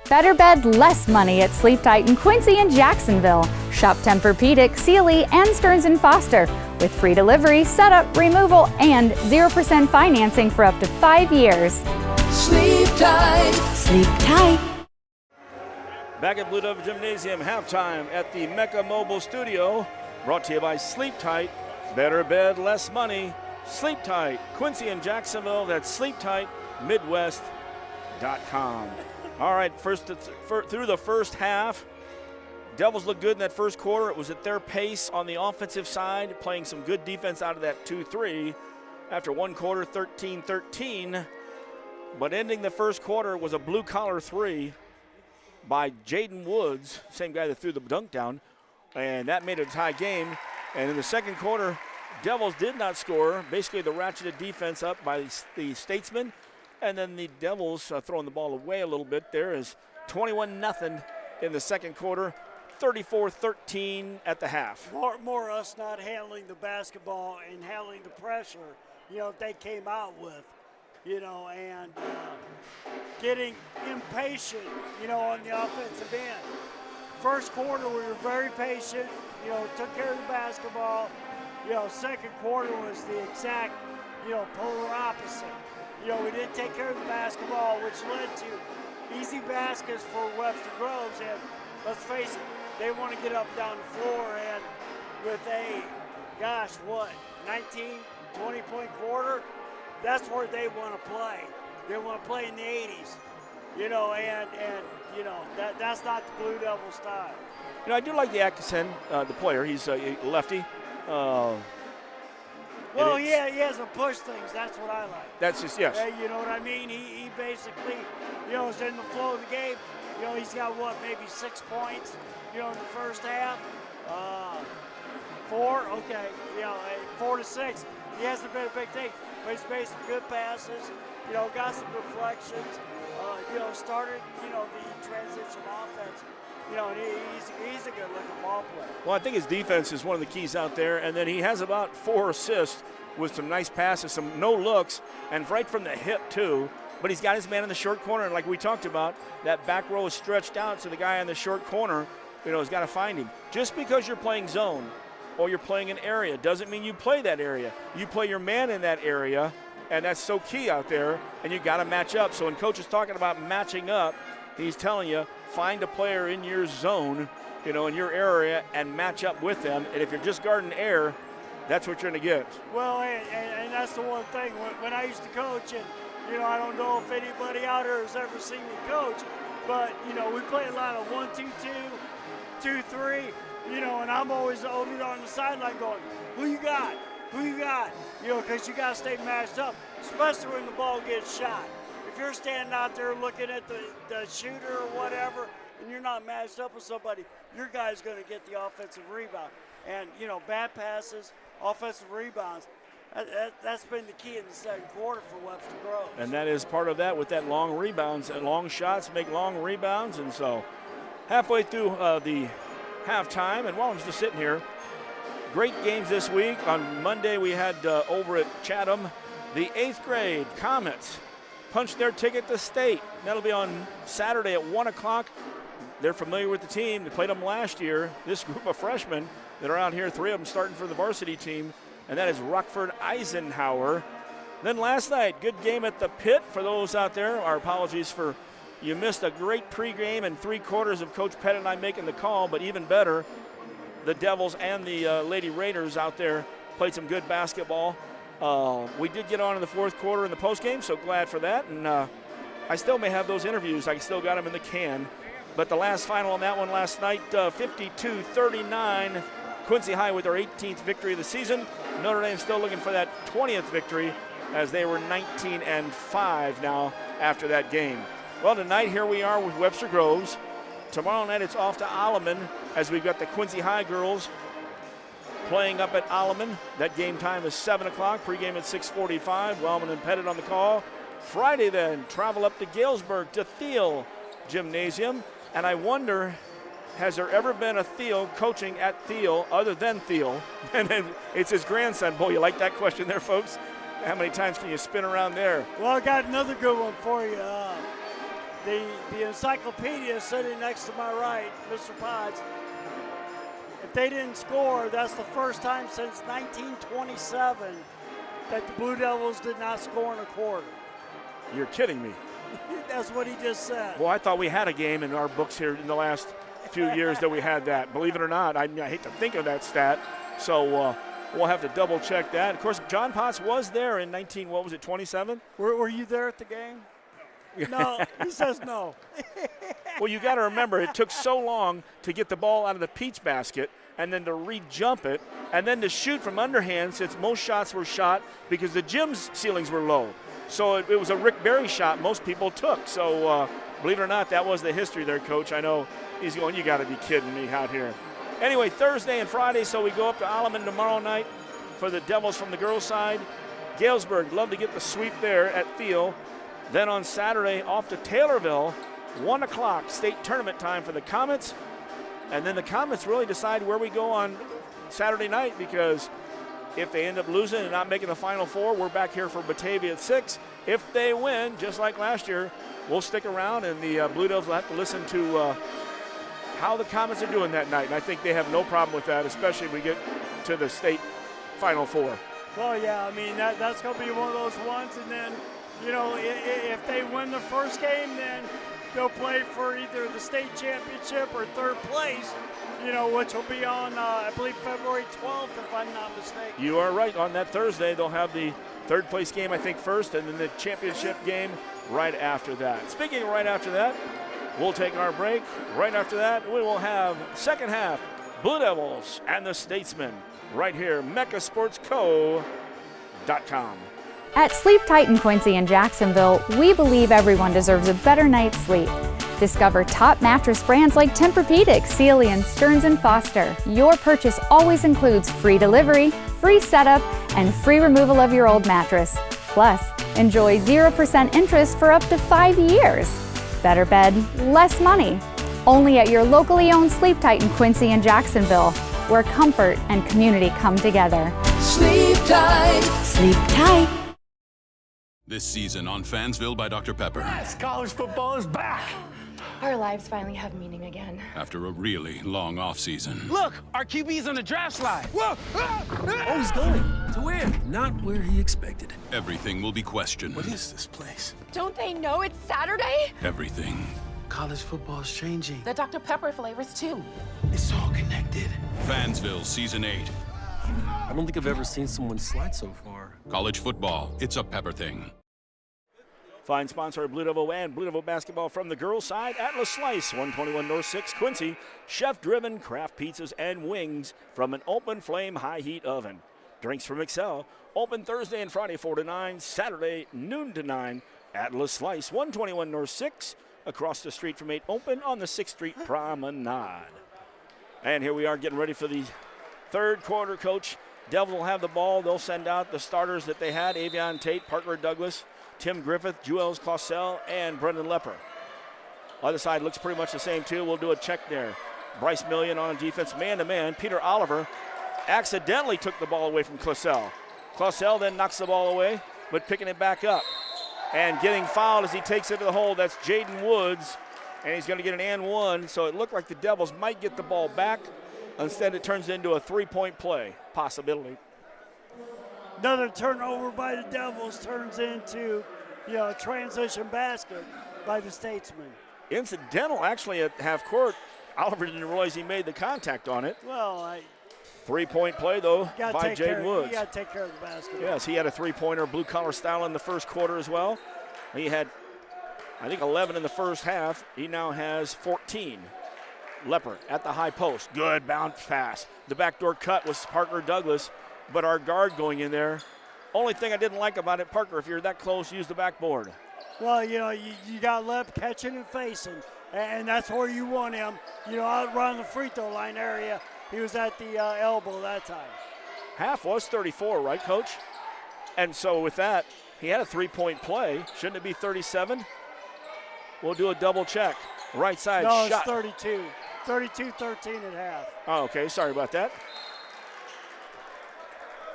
Better bed, less money at Sleep Tight in Quincy and Jacksonville. Shop Tempur-Pedic, Sealy, and Stearns & Foster with free delivery, setup, removal, and 0% financing for up to 5 years. Sleep tight. Sleep tight. Back at Blue Devil Gymnasium, halftime at the Mecca Mobile Studio. Brought to you by Sleep Tight. Better bed, less money. Sleep Tight. Quincy and Jacksonville, that's sleeptightmidwest.com. All right, through the first half, Devils looked good in that first quarter. It was at their pace on the offensive side, playing some good defense out of that 2-3. After one quarter, 13-13. But ending the first quarter was a blue-collar 3 by Jaden Woods, same guy that threw the dunk down, and that made it a tie game. And in the second quarter, Devils did not score. Basically, the ratcheted defense up by the Statesmen. And then the Devils throwing the ball away a little bit there is 21-0 in the second quarter, 34-13 at the half. More us not handling the basketball and handling the pressure, they came out with, and getting impatient, on the offensive end. First quarter, we were very patient, took care of the basketball. Second quarter was the exact, polar opposite. We didn't take care of the basketball, which led to easy baskets for Webster Groves. And let's face it, they want to get up down the floor. And with a, 19, 20-point quarter, that's where they want to play. They want to play in the 80s, that's not the Blue Devil style. I do like the Atkinson, the player. He's a lefty. Well, he has to push things. That's what I like. That's just, yes. You know what I mean? He basically, is in the flow of the game. He's got, maybe 6 points, in the first half. 4, okay. 4 to 6. He hasn't been a big thing, but he's made some good passes, got some deflections. started, the transition offense. And he's a good-looking ball player. Well, I think his defense is one of the keys out there, and then he has about 4 assists with some nice passes, some no looks, and right from the hip too. But he's got his man in the short corner, and like we talked about, that back row is stretched out, so the guy in the short corner, has got to find him. Just because you're playing zone or you're playing an area doesn't mean you play that area. You play your man in that area, and that's so key out there, and you got to match up. So when Coach is talking about matching up, he's telling you, find a player in your zone, in your area, and match up with them. And if you're just guarding air, that's what you're going to get. Well, and that's the one thing. When I used to coach, and, I don't know if anybody out here has ever seen me coach, but, we play a lot of 1-2-2, 2-3, and I'm always over there on the sideline going, who you got? Who you got? Because you got to stay matched up, especially when the ball gets shot. If you're standing out there looking at the shooter or whatever, and you're not matched up with somebody, your guy's going to get the offensive rebound. And, bad passes, offensive rebounds, that's been the key in the second quarter for Webster Groves. And that is part of that with that long rebounds and long shots make long rebounds. And so halfway through the halftime, and while I'm just sitting here, great games this week. On Monday we had over at Chatham, the 8th grade Comets punched their ticket to state. That'll be on Saturday at 1 o'clock. They're familiar with the team. They played them last year. This group of freshmen that are out here, 3 of them starting for the varsity team, and that is Rockford Eisenhower. Then last night, good game at the Pit for those out there. Our apologies for you missed a great pregame and 3 quarters of Coach Pettit and I making the call, but even better, the Devils and the Lady Raiders out there played some good basketball. We did get on in the 4th quarter in the postgame, so glad for that. And I still may have those interviews. I still got them in the can. But the last final on that one last night, 52-39, Quincy High with their 18th victory of the season. Notre Dame still looking for that 20th victory as they were 19-5 now after that game. Well, tonight here we are with Webster Groves. Tomorrow night it's off to Alleman as we've got the Quincy High girls playing up at Alleman. That game time is 7 o'clock, pregame at 6:45. Wellman and Pettit on the call. Friday then, travel up to Galesburg to Thiel Gymnasium. And I wonder, has there ever been a Thiel coaching at Thiel other than Thiel? And then it's his grandson. Boy, you like that question there, folks? How many times can you spin around there? Well, I got another good one for you. The encyclopedia sitting next to my right, Mr. Potts. If they didn't score, that's the first time since 1927 that the Blue Devils did not score in a quarter. You're kidding me. That's what he just said. Well, I thought we had a game in our books here in the last few years that we had that. Believe it or not, I hate to think of that stat. So we'll have to double check that. Of course, John Potts was there in 27? Were you there at the game? No, he says no. Well, you got to remember, it took so long to get the ball out of the peach basket and then to re-jump it and then to shoot from underhand since most shots were shot because the gym's ceilings were low. So it was a Rick Barry shot most people took. So believe it or not, that was the history there, Coach. I know he's going, you got to be kidding me out here. Anyway, Thursday and Friday, so we go up to Alleman tomorrow night for the Devils from the girls' side. Galesburg, love to get the sweep there at Thiel. Then on Saturday, off to Taylorville, 1 o'clock, state tournament time for the Comets. And then the Comets really decide where we go on Saturday night because if they end up losing and not making the Final Four, we're back here for Batavia at 6. If they win, just like last year, we'll stick around and the Blue Devils will have to listen to how the Comets are doing that night. And I think they have no problem with that, especially if we get to the state Final Four. Well, yeah, I mean, that's going to be one of those ones. And then, you know, if they win the first game, then they'll play for either the state championship or third place, you know, which will be on, I believe, February 12th, if I'm not mistaken. You are right. On that Thursday, they'll have the third place game, I think, first, and then the championship game right after that. Speaking of right after that, we'll take our break. Right after that, we will have second half Blue Devils and the Statesmen right here, MeccaSportsCo.com. At Sleep Tight in Quincy and Jacksonville, we believe everyone deserves a better night's sleep. Discover top mattress brands like Tempur-Pedic, Sealy, and Stearns & Foster. Your purchase always includes free delivery, free setup, and free removal of your old mattress. Plus, enjoy 0% interest for up to 5 years. Better bed, less money. Only at your locally owned Sleep Tight in Quincy and Jacksonville, where comfort and community come together. Sleep tight. Sleep tight. This season on Fansville by Dr. Pepper. Yes, college football is back. Our lives finally have meaning again. After a really long off-season. Look, our QB's on the draft slide. Whoa! Oh, he's going. To where? Not where he expected. Everything will be questioned. What is this place? Don't they know it's Saturday? Everything. College football's changing. The Dr. Pepper flavors, too. It's all connected. Fansville Season 8. I don't think I've ever seen someone slide so far. College football, it's a Pepper thing. Fine sponsor of Blue Devil and Blue Devil basketball from the girls' side. Atlas Slice, 121 North 6, Quincy. Chef-driven craft pizzas and wings from an open flame high heat oven. Drinks from Excel. Open Thursday and Friday 4 to 9. Saturday noon to 9. Atlas Slice, 121 North 6. Across the street from 8 Open on the 6th Street Promenade. And here we are getting ready for the third quarter, Coach. Devils will have the ball. They'll send out the starters that they had. Avion Tate, Parker Douglas, Tim Griffith, Juels Clausel, and Brendan Lepper. Other side looks pretty much the same, too. We'll do a check there. Bryce Million on defense, man-to-man. Peter Oliver accidentally took the ball away from Clausel. Clausel then knocks the ball away, but picking it back up. And getting fouled as he takes it to the hole, that's Jaden Woods. And he's going to get an and one, so it looked like the Devils might get the ball back. Instead, it turns into a three-point play possibility. Another turnover by the Devils turns into, a transition basket by the Statesmen. Incidental, actually, at half court. Oliver didn't realize he made the contact on it. Well, three-point play, though, by Jaden Woods. You got to take care of the basket. Yes, he had a three-pointer, blue-collar style in the first quarter as well. He had, I think, 11 in the first half. He now has 14. Lepper at the high post. Good bounce pass. The backdoor cut was Parker Douglas, but our guard going in there. Only thing I didn't like about it, Parker, if you're that close, use the backboard. Well, you got Lep catching and facing, and that's where you want him. Out around the free throw line area. He was at the elbow that time. Half was 34, right, Coach? And so with that, he had a three-point play. Shouldn't it be 37? We'll do a double check. Right side shot. No, it's 32. 32-13 at half. Oh, okay. Sorry about that.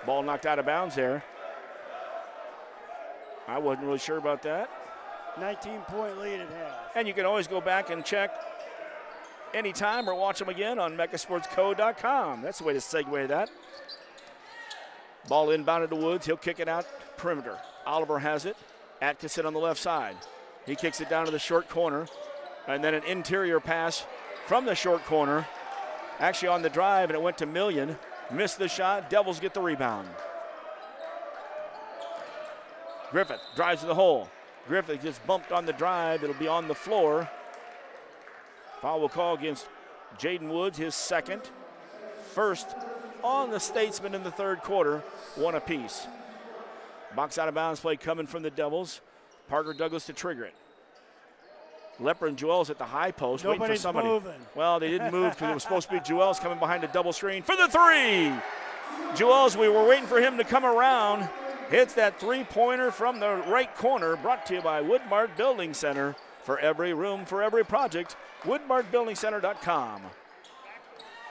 Ball knocked out of bounds there. I wasn't really sure about that. 19-point lead at half. And you can always go back and check anytime or watch them again on megasportsco.com. That's the way to segue that. Ball inbounded to Woods. He'll kick it out perimeter. Oliver has it. Atkinson on the left side. He kicks it down to the short corner. And then an interior pass from the short corner. Actually on the drive, and it went to Million. Missed the shot. Devils get the rebound. Griffith drives to the hole. Griffith gets bumped on the drive. It'll be on the floor. Foul will call against Jaden Woods, his second. First on the Statesmen in the third quarter, one apiece. Box out of bounds play coming from the Devils. Parker Douglas to trigger it. Lepper and Juels at the high post, waiting for somebody. Moving. Well, they didn't move because it was supposed to be Juels coming behind a double screen for the three. Juels, we were waiting for him to come around. Hits that three-pointer from the right corner, brought to you by Woodmart Building Center. For every room, for every project, woodmartbuildingcenter.com.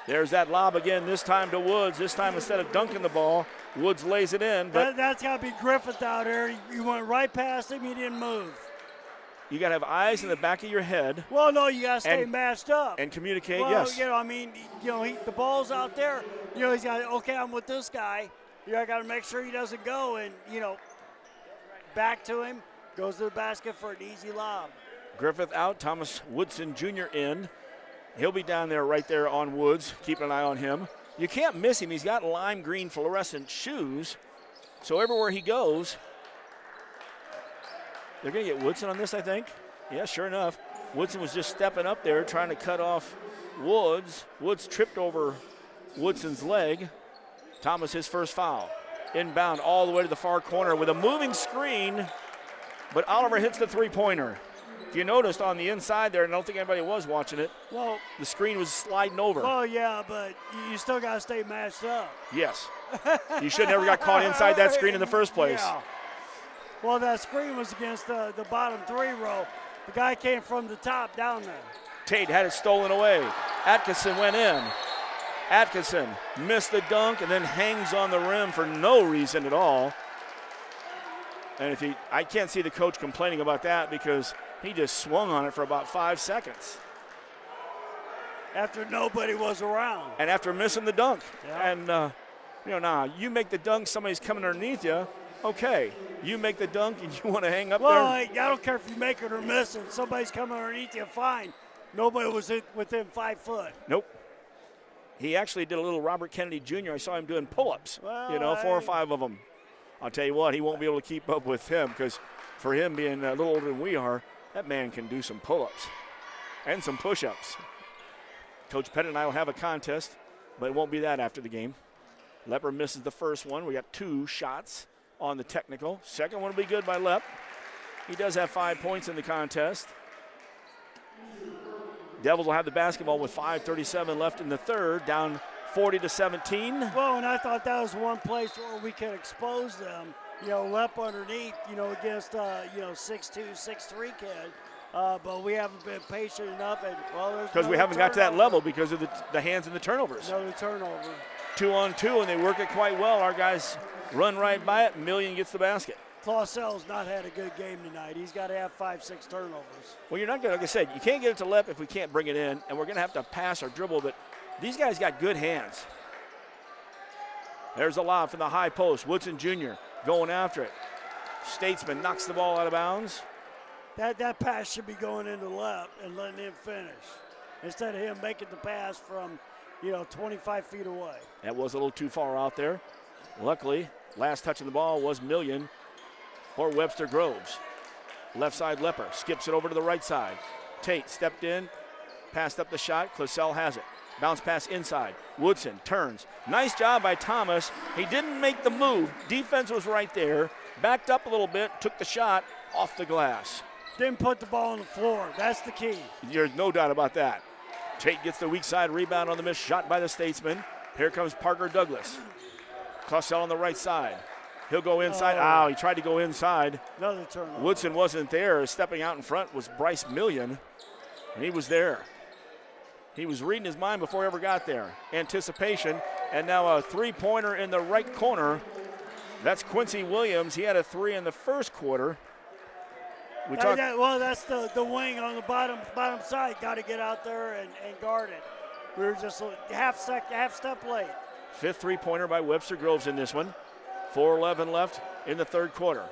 There's that lob again, this time to Woods. This time instead of dunking the ball, Woods lays it in. But that's got to be Griffith out there. You went right past him, he didn't move. You got to have eyes in the back of your head. Well, no, you got to stay matched up. And communicate, well, yes. The ball's out there. He's got, okay, I'm with this guy. I got to make sure he doesn't go. And, back to him, goes to the basket for an easy lob. Griffith out, Thomas Woodson Jr. in. He'll be down there right there on Woods. Keep an eye on him. You can't miss him. He's got lime green fluorescent shoes. So everywhere he goes, they're going to get Woodson on this, I think. Yeah, sure enough. Woodson was just stepping up there trying to cut off Woods. Woods tripped over Woodson's leg. Thomas, his first foul. Inbound all the way to the far corner with a moving screen, but Oliver hits the three-pointer. If you noticed on the inside there, and I don't think anybody was watching it, well, the screen was sliding over. Oh, yeah, but you still got to stay matched up. Yes. You should never got caught inside that screen in the first place. Yeah. Well, that screen was against the bottom three row. The guy came from the top down there. Tate had it stolen away. Atkinson went in. Atkinson missed the dunk and then hangs on the rim for no reason at all. And I can't see the coach complaining about that because he just swung on it for about 5 seconds. After nobody was around. And after missing the dunk. Yeah. And, you make the dunk, somebody's coming underneath you. Okay, you make the dunk and you want to hang up well, there? I don't care if you make it or miss it. Somebody's coming underneath you, fine. Nobody was within 5 foot. Nope. He actually did a little Robert Kennedy Jr. I saw him doing pull-ups, well, 4 or 5 of them. I'll tell you what, he won't be able to keep up with him because for him being a little older than we are, that man can do some pull-ups and some push-ups. Coach Pettit and I will have a contest, but it won't be that after the game. Lepper misses the first one. We got 2 shots on the technical. Second one will be good by Lep. He does have 5 points in the contest. Devils will have the basketball with 5:37 left in the third, down 40-17. Well, and I thought that was one place where we could expose them. Lep underneath, against, 6'2", 6'3" kid. But we haven't been patient enough. Because we haven't got to that level because of the hands and the turnovers. Another turnover. 2-on-2, and they work it quite well. Our guys run right by it. Million gets the basket. Clausel's not had a good game tonight. He's got to have 5-6 turnovers. Well, you're not going to, like I said, you can't get it to Lep if we can't bring it in, and we're going to have to pass or dribble, but these guys got good hands. There's a lob from the high post. Woodson Jr. going after it. Statesman knocks the ball out of bounds. That pass should be going into Lep and letting him finish instead of him making the pass from, 25 feet away. That was a little too far out there. Luckily, last touch of the ball was Million for Webster Groves. Left side Lepper skips it over to the right side. Tate stepped in, passed up the shot. Clausel has it. Bounce pass inside. Woodson turns. Nice job by Thomas. He didn't make the move. Defense was right there. Backed up a little bit, took the shot off the glass. Didn't put the ball on the floor. That's the key. There's no doubt about that. Tate gets the weak side rebound on the missed shot by the Statesman. Here comes Parker Douglas. Clausel on the right side. He'll go inside. He tried to go inside. Another turnover. Woodson wasn't there. Stepping out in front was Bryce Million, and he was there. He was reading his mind before he ever got there. Anticipation, and now a three-pointer in the right corner. That's Quincy Williams. He had a 3 in the first quarter. That's the wing on the bottom side. Got to get out there and guard it. We were just half step late. 5th three-pointer by Webster Groves in this one. 4:11 left in the third quarter.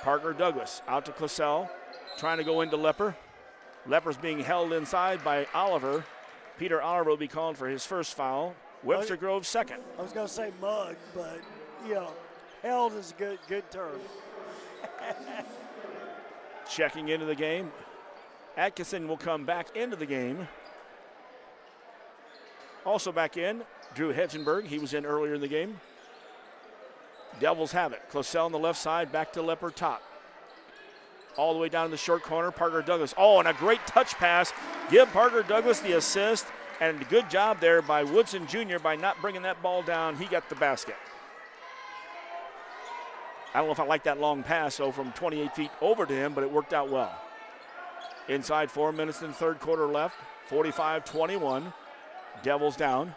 Parker Douglas out to Clausel, trying to go into Lepper. Lepper's being held inside by Oliver. Peter Oliver will be called for his first foul. Webster Groves second. I was going to say mug, but, held is a good term. Checking into the game. Atkinson will come back into the game. Also back in, Drew Hedgenberg. He was in earlier in the game. Devils have it. Clausel on the left side, back to Lepper top. All the way down in the short corner, Parker Douglas. And a great touch pass. Give Parker Douglas the assist, and a good job there by Woodson Jr. by not bringing that ball down. He got the basket. I don't know if I like that long pass, from 28 feet over to him, but it worked out well. Inside 4 minutes in the third quarter left, 45-21. Devils down.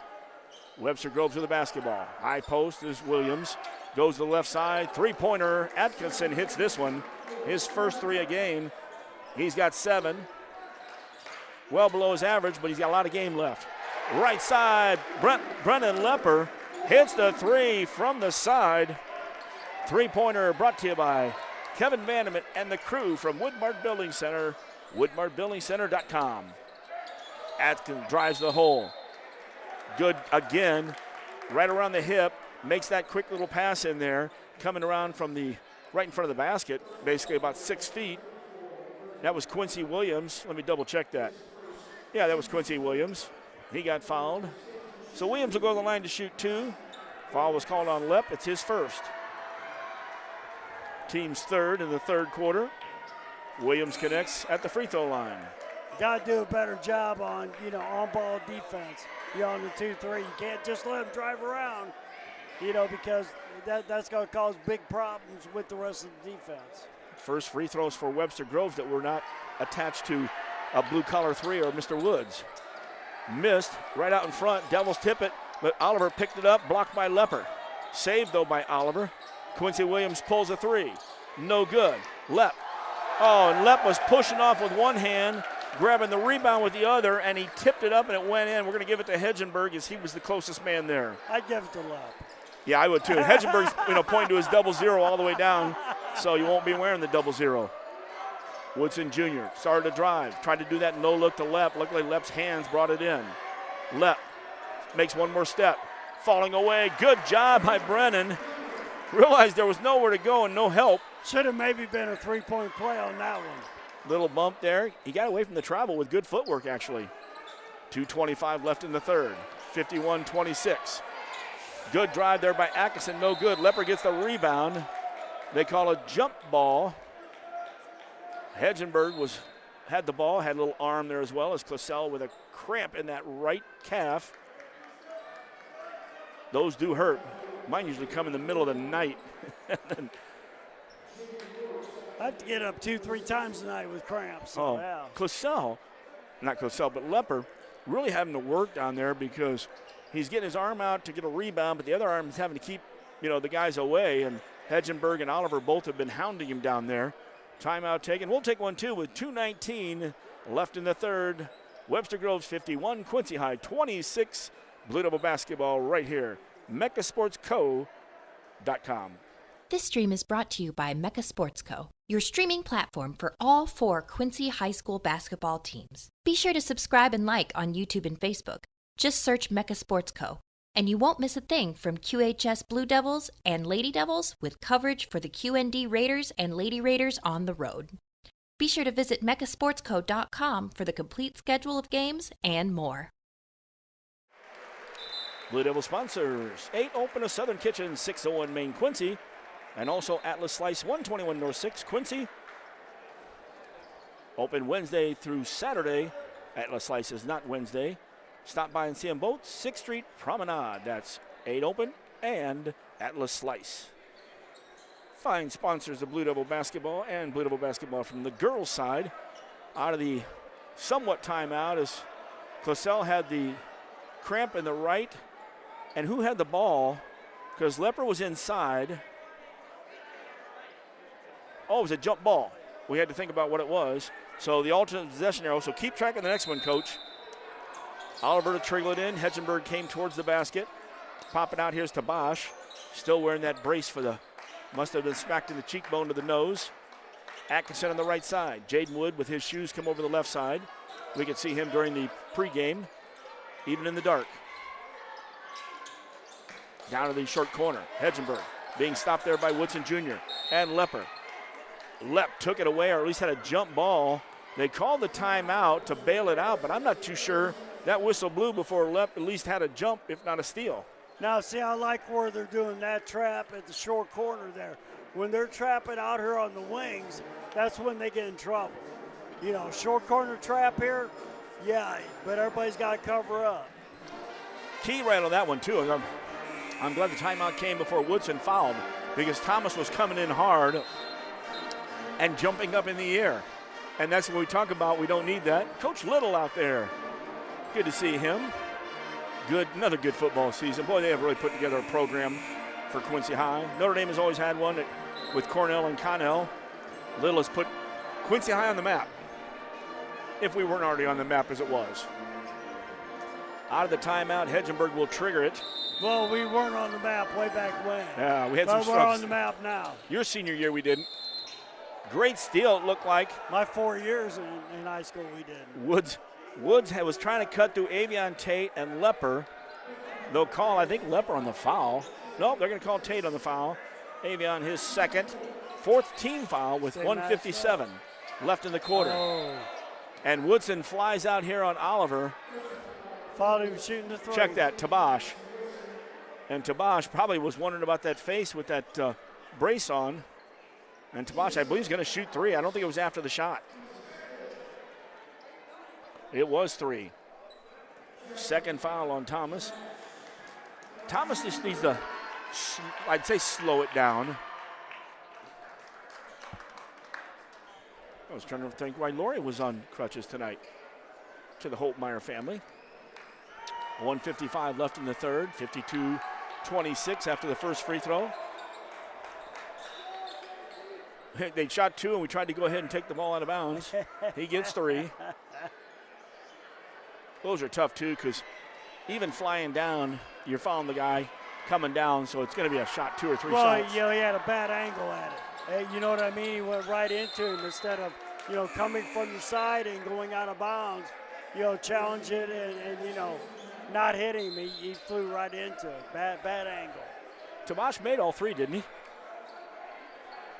Webster Groves with the basketball. High post is Williams. Goes to the left side. Three-pointer. Atkinson hits this one. His first 3 a game. He's got 7. Well below his average, but he's got a lot of game left. Right side, Brennan Lepper hits the 3 from the side. Three-pointer brought to you by Kevin Vanderman and the crew from Woodmart Building Center, woodmartbuildingcenter.com. Atkins drives the hole. Good again, right around the hip, makes that quick little pass in there, coming around from right in front of the basket, basically about 6 feet. That was Quincy Williams. Let me double check that. Yeah, that was Quincy Williams. He got fouled. So Williams will go to the line to shoot 2. Foul was called on Lep. It's his first. Team's third in the third quarter. Williams connects at the free throw line. Got to do a better job on, on-ball defense. On the 2-3, you can't just let them drive around, because that's going to cause big problems with the rest of the defense. First free throws for Webster Groves that were not attached to a blue-collar three or Mr. Woods. Missed right out in front. Devils tip it, but Oliver picked it up, blocked by Lepper. Saved, though, by Oliver. Quincy Williams pulls a three. No good. Lepp. Oh, and Lepp was pushing off with one hand, grabbing the rebound with the other, and he tipped it up and it went in. We're going to give it to Hedgenberg as he was the closest man there. I'd give it to Lepp. Yeah, I would too. Hedgenberg's pointing to his 0 all the way down, so you won't be wearing the 0. Woodson Jr. started to drive, tried to do that no look to Lepp. Looked like Lepp's hands brought it in. Lepp makes one more step, falling away. Good job by Brennan. Realized there was nowhere to go and no help. Should have maybe been a three-point play on that one. Little bump there. He got away from the travel with good footwork, actually. 2:25 left in the third. 51-26. Good drive there by Atkinson, no good. Lepper gets the rebound. They call a jump ball. Hedgenberg had the ball, had a little arm there as well as Clisell with a cramp in that right calf. Those do hurt. Mine usually come in the middle of the night. I have to get up 2-3 times a night with cramps. So yeah. Clisell, not Clisell, but Lepper really having to work down there because he's getting his arm out to get a rebound, but the other arm is having to keep, the guys away. And Hedgenberg and Oliver both have been hounding him down there. Timeout taken. We'll take one, too, with 2:19 left in the third. Webster Groves 51, Quincy High 26. Blue Devil basketball right here. MeccaSportsCo.com. This stream is brought to you by Mecca Sports Co., your streaming platform for all 4 Quincy High School basketball teams. Be sure to subscribe and like on YouTube and Facebook. Just search Mecca Sports Co., and you won't miss a thing from QHS Blue Devils and Lady Devils with coverage for the QND Raiders and Lady Raiders on the road. Be sure to visit MeccaSportsCo.com for the complete schedule of games and more. Blue Devil sponsors 8 Open of Southern Kitchen, 601 Main Quincy, and also Atlas Slice 121 North 6 Quincy. Open Wednesday through Saturday. Atlas Slice is not Wednesday. Stop by and see them both. 6th Street Promenade. That's 8 Open and Atlas Slice. Fine sponsors of Blue Devil basketball and Blue Devil basketball from the girls' side. Out of the somewhat timeout as Clisell had the cramp in the right. And who had the ball? Because Lepper was inside. Oh, it was a jump ball. We had to think about what it was. So the alternate possession arrow. So keep track of the next one, Coach. Oliver to trickle it in. Hedgenberg came towards the basket. Popping out, here's Tabash. Still wearing that brace for the, must have been smacked in the cheekbone to the nose. Atkinson on the right side. Jaden Wood with his shoes come over the left side. We could see him during the pregame, even in the dark. Down to the short corner. Hedgenberg being stopped there by Woodson Jr. and Lepper. Lepp took it away, or at least had a jump ball. They called the timeout to bail it out, but I'm not too sure that whistle blew before Lepp at least had a jump, if not a steal. Now, see, I like where they're doing that trap at the short corner there. When they're trapping out here on the wings, that's when they get in trouble. Short corner trap here, yeah, but everybody's got to cover up. Key right on that one, too. I'm glad the timeout came before Woodson fouled because Thomas was coming in hard and jumping up in the air. And that's what we talk about. We don't need that. Coach Little out there. Good to see him. Another good football season. Boy, they have really put together a program for Quincy High. Notre Dame has always had one with Cornell and Connell. Little has put Quincy High on the map, if we weren't already on the map as it was. Out of the timeout, Hedgenberg will trigger it. Well, we weren't on the map way back when. Yeah, we had some struggles. We're on the map now. Your senior year, we didn't. Great steal, it looked like. My 4 years in high school, we did. Woods was trying to cut through Avion Tate and Lepper. They'll call, I think, Lepper on the foul. Nope, they're going to call Tate on the foul. Avion his second. 4th team foul with 1:57 left in the quarter. Oh. And Woodson flies out here on Oliver. Thought he was shooting the three. Check that, Tabash. And Tabash probably was wondering about that face with that brace on. And Tabash, I believe, is going to shoot 3. I don't think it was after the shot. It was 3. Second foul on Thomas. Thomas just needs to, I'd say, slow it down. I was trying to think why Lori was on crutches tonight. To the Holtmeyer family. 1:55 left in the third. 52-26 after the first free throw. They shot 2, and we tried to go ahead and take the ball out of bounds. He gets 3. Those are tough, too, because even flying down, you're following the guy coming down, so it's going to be a shot, 2 or 3 shots. Well, he had a bad angle at it. Hey, you know what I mean? He went right into him instead of, coming from the side and going out of bounds, challenge it and not hit him. He flew right into it. Bad angle. Tomash made all 3, didn't he?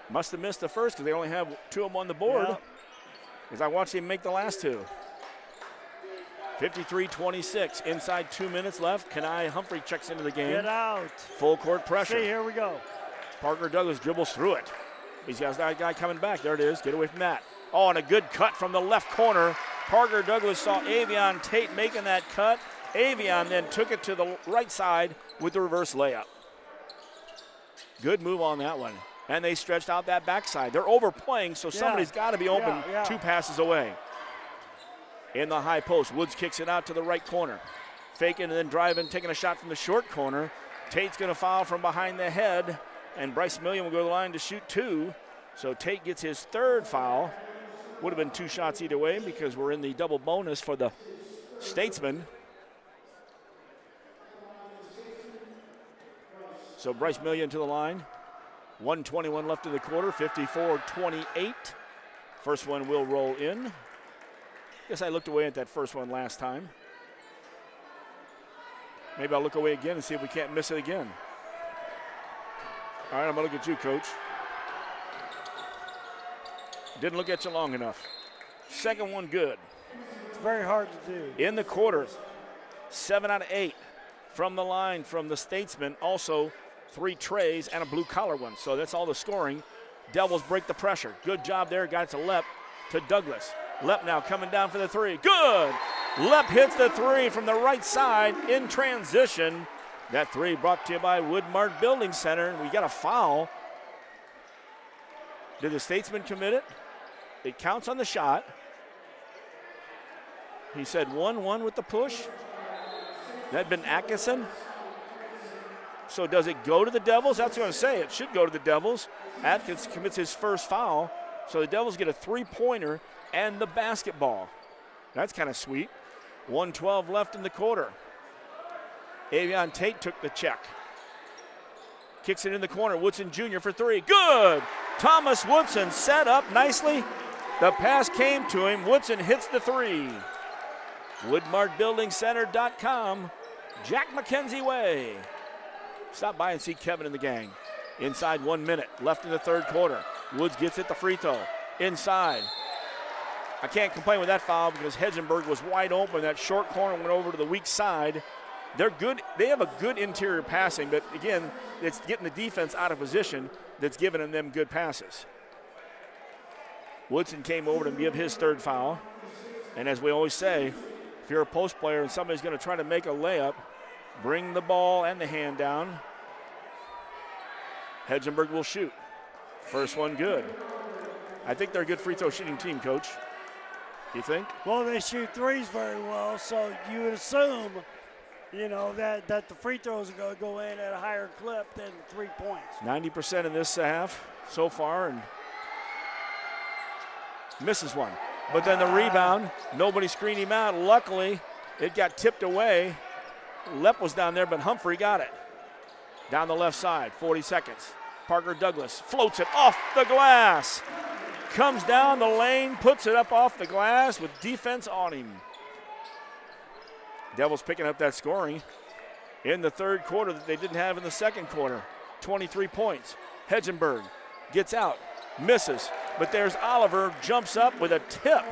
Must have missed the first because they only have 2 of them on the board. Because I watched him make the last 2. 53-26, inside 2 minutes left. Kanai Humphrey checks into the game. Get out. Full court pressure. See, here we go. Parker Douglas dribbles through it. He's got that guy coming back. There it is. Get away from that. Oh, and a good cut from the left corner. Parker Douglas saw Avion Tate making that cut. Avion then took it to the right side with the reverse layup. Good move on that one. And they stretched out that backside. They're overplaying, so somebody's got to be open 2 passes away. In the high post, Woods kicks it out to the right corner. Faking and then driving, taking a shot from the short corner. Tate's going to foul from behind the head, and Bryce Millian will go to the line to shoot 2. So Tate gets his 3rd foul. Would have been 2 shots either way because we're in the double bonus for the Statesmen. So Bryce Millian to the line. 1:21 left in the quarter, 54-28. First one will roll in. Guess I looked away at that first one last time. Maybe I'll look away again and see if we can't miss it again. All right, I'm going to look at you, Coach. Didn't look at you long enough. Second one good. It's very hard to do. In the quarter, 7 out of 8 from the line from the Statesmen. Also 3 trays and a blue-collar one. So that's all the scoring. Devils break the pressure. Good job there. Got it to Lepp, to Douglas. Lepp now coming down for the 3. Good! Lepp hits the 3 from the right side in transition. That 3 brought to you by Woodmart Building Center. And we got a foul. Did the Statesman commit it? It counts on the shot. He said 1-1 with the push. That had been Atkinson. So does it go to the Devils? That's what I'm going to say. It should go to the Devils. Atkins commits his first foul. So the Devils get a 3-pointer and the basketball. That's kind of sweet. 1:12 left in the quarter. Avion Tate took the check. Kicks it in the corner. Woodson Jr. for 3. Good! Thomas Woodson set up nicely. The pass came to him. Woodson hits the 3. WoodmartBuildingCenter.com. Jack McKenzie Way. Stop by and see Kevin and the gang. Inside 1 minute left in the third quarter. Woods gets it the free throw. Inside. I can't complain with that foul because Hedgenberg was wide open. That short corner went over to the weak side. They're good. They have a good interior passing, but again, it's getting the defense out of position that's giving them good passes. Woodson came over to give his 3rd foul. And as we always say, if you're a post player and somebody's going to try to make a layup, bring the ball and the hand down. Hedgenberg will shoot. First one good. I think they're a good free throw shooting team, Coach. You think? Well, they shoot 3s very well, so you would assume, that the free throws are going to go in at a higher clip than 3 points. 90% in this half so far, and misses one. But then the rebound, nobody screened him out. Luckily, it got tipped away. Lepp was down there, but Humphrey got it. Down the left side, 40 seconds. Parker Douglas floats it off the glass. Comes down the lane, puts it up off the glass with defense on him. Devils picking up that scoring in the third quarter that they didn't have in the second quarter. 23 points. Hedgenberg gets out, misses, but there's Oliver, jumps up with a tip.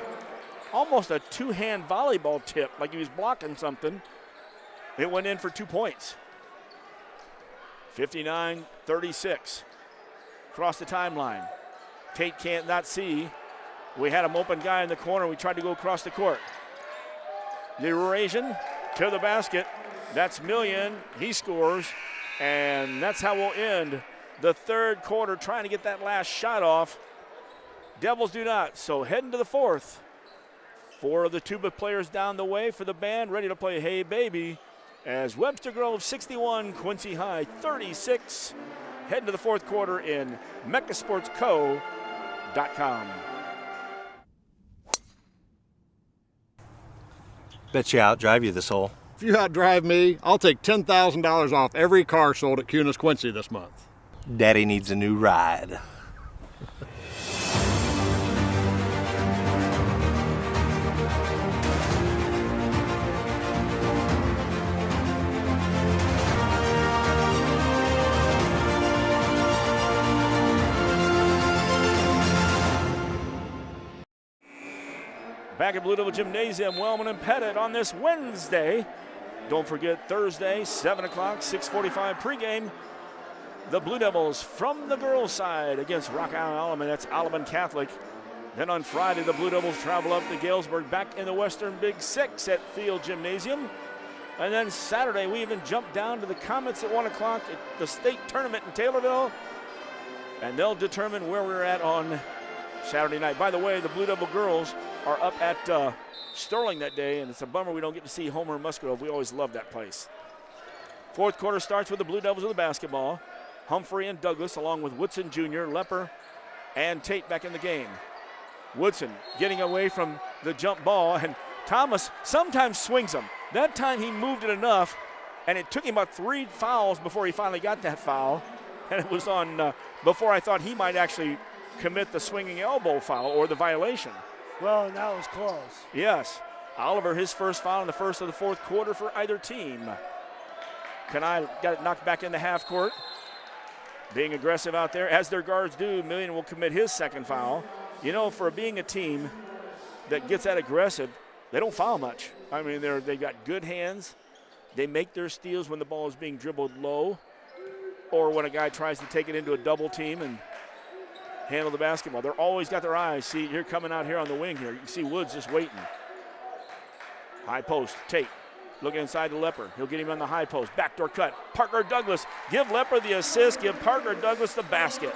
Almost a 2-hand volleyball tip, like he was blocking something. It went in for 2 points. 59-36. Across the timeline. Tate can't not see. We had him open guy in the corner. We tried to go across the court. The Eurasian to the basket. That's Millian. He scores. And that's how we'll end the third quarter, trying to get that last shot off. Devils do not. So heading to the fourth. 4 of the tuba players down the way for the band, ready to play Hey Baby, as Webster Grove 61, Quincy High 36. Heading to the fourth quarter in mechasportsco.com. Bet you outdrive you this hole. If you outdrive me, I'll take $10,000 off every car sold at QHS Quincy this month. Daddy needs a new ride. Back at Blue Devil Gymnasium, Wellman and Pettit on this Wednesday. Don't forget Thursday, 7 o'clock, 6:45 pregame. The Blue Devils from the girls' side against Rock Island Alaman. That's Alaman Catholic. Then on Friday, the Blue Devils travel up to Galesburg, back in the Western Big Six at Field Gymnasium. And then Saturday, we even jump down to the Comets at 1 o'clock at the state tournament in Taylorville. And they'll determine where we're at on Saturday night. By the way, the Blue Devil girls are up at Sterling that day, and it's a bummer we don't get to see Homer and Musgrove. We always love that place. Fourth quarter starts with the Blue Devils with the basketball. Humphrey and Douglas, along with Woodson Jr., Lepper, and Tate back in the game. Woodson getting away from the jump ball, and Thomas sometimes swings them. That time he moved it enough, and it took him about 3 fouls before he finally got that foul. And it was on before I thought he might actually commit the swinging elbow foul or the violation. Well, that was close. Yes. Oliver, his first foul in the first of the fourth quarter for either team. Kanai got it knocked back into half court. Being aggressive out there, as their guards do. Million will commit his second foul. You know, for being a team that gets that aggressive, they don't foul much. I mean, they've got good hands. They make their steals when the ball is being dribbled low, or when a guy tries to take it into a double team and handle the basketball. They're always got their eyes. See, here coming out here on the wing here. You can see Woods just waiting. High post, Tate looking inside to Lepper. He'll get him on the high post. Backdoor cut. Parker Douglas. Give Lepper the assist. Give Parker Douglas the basket.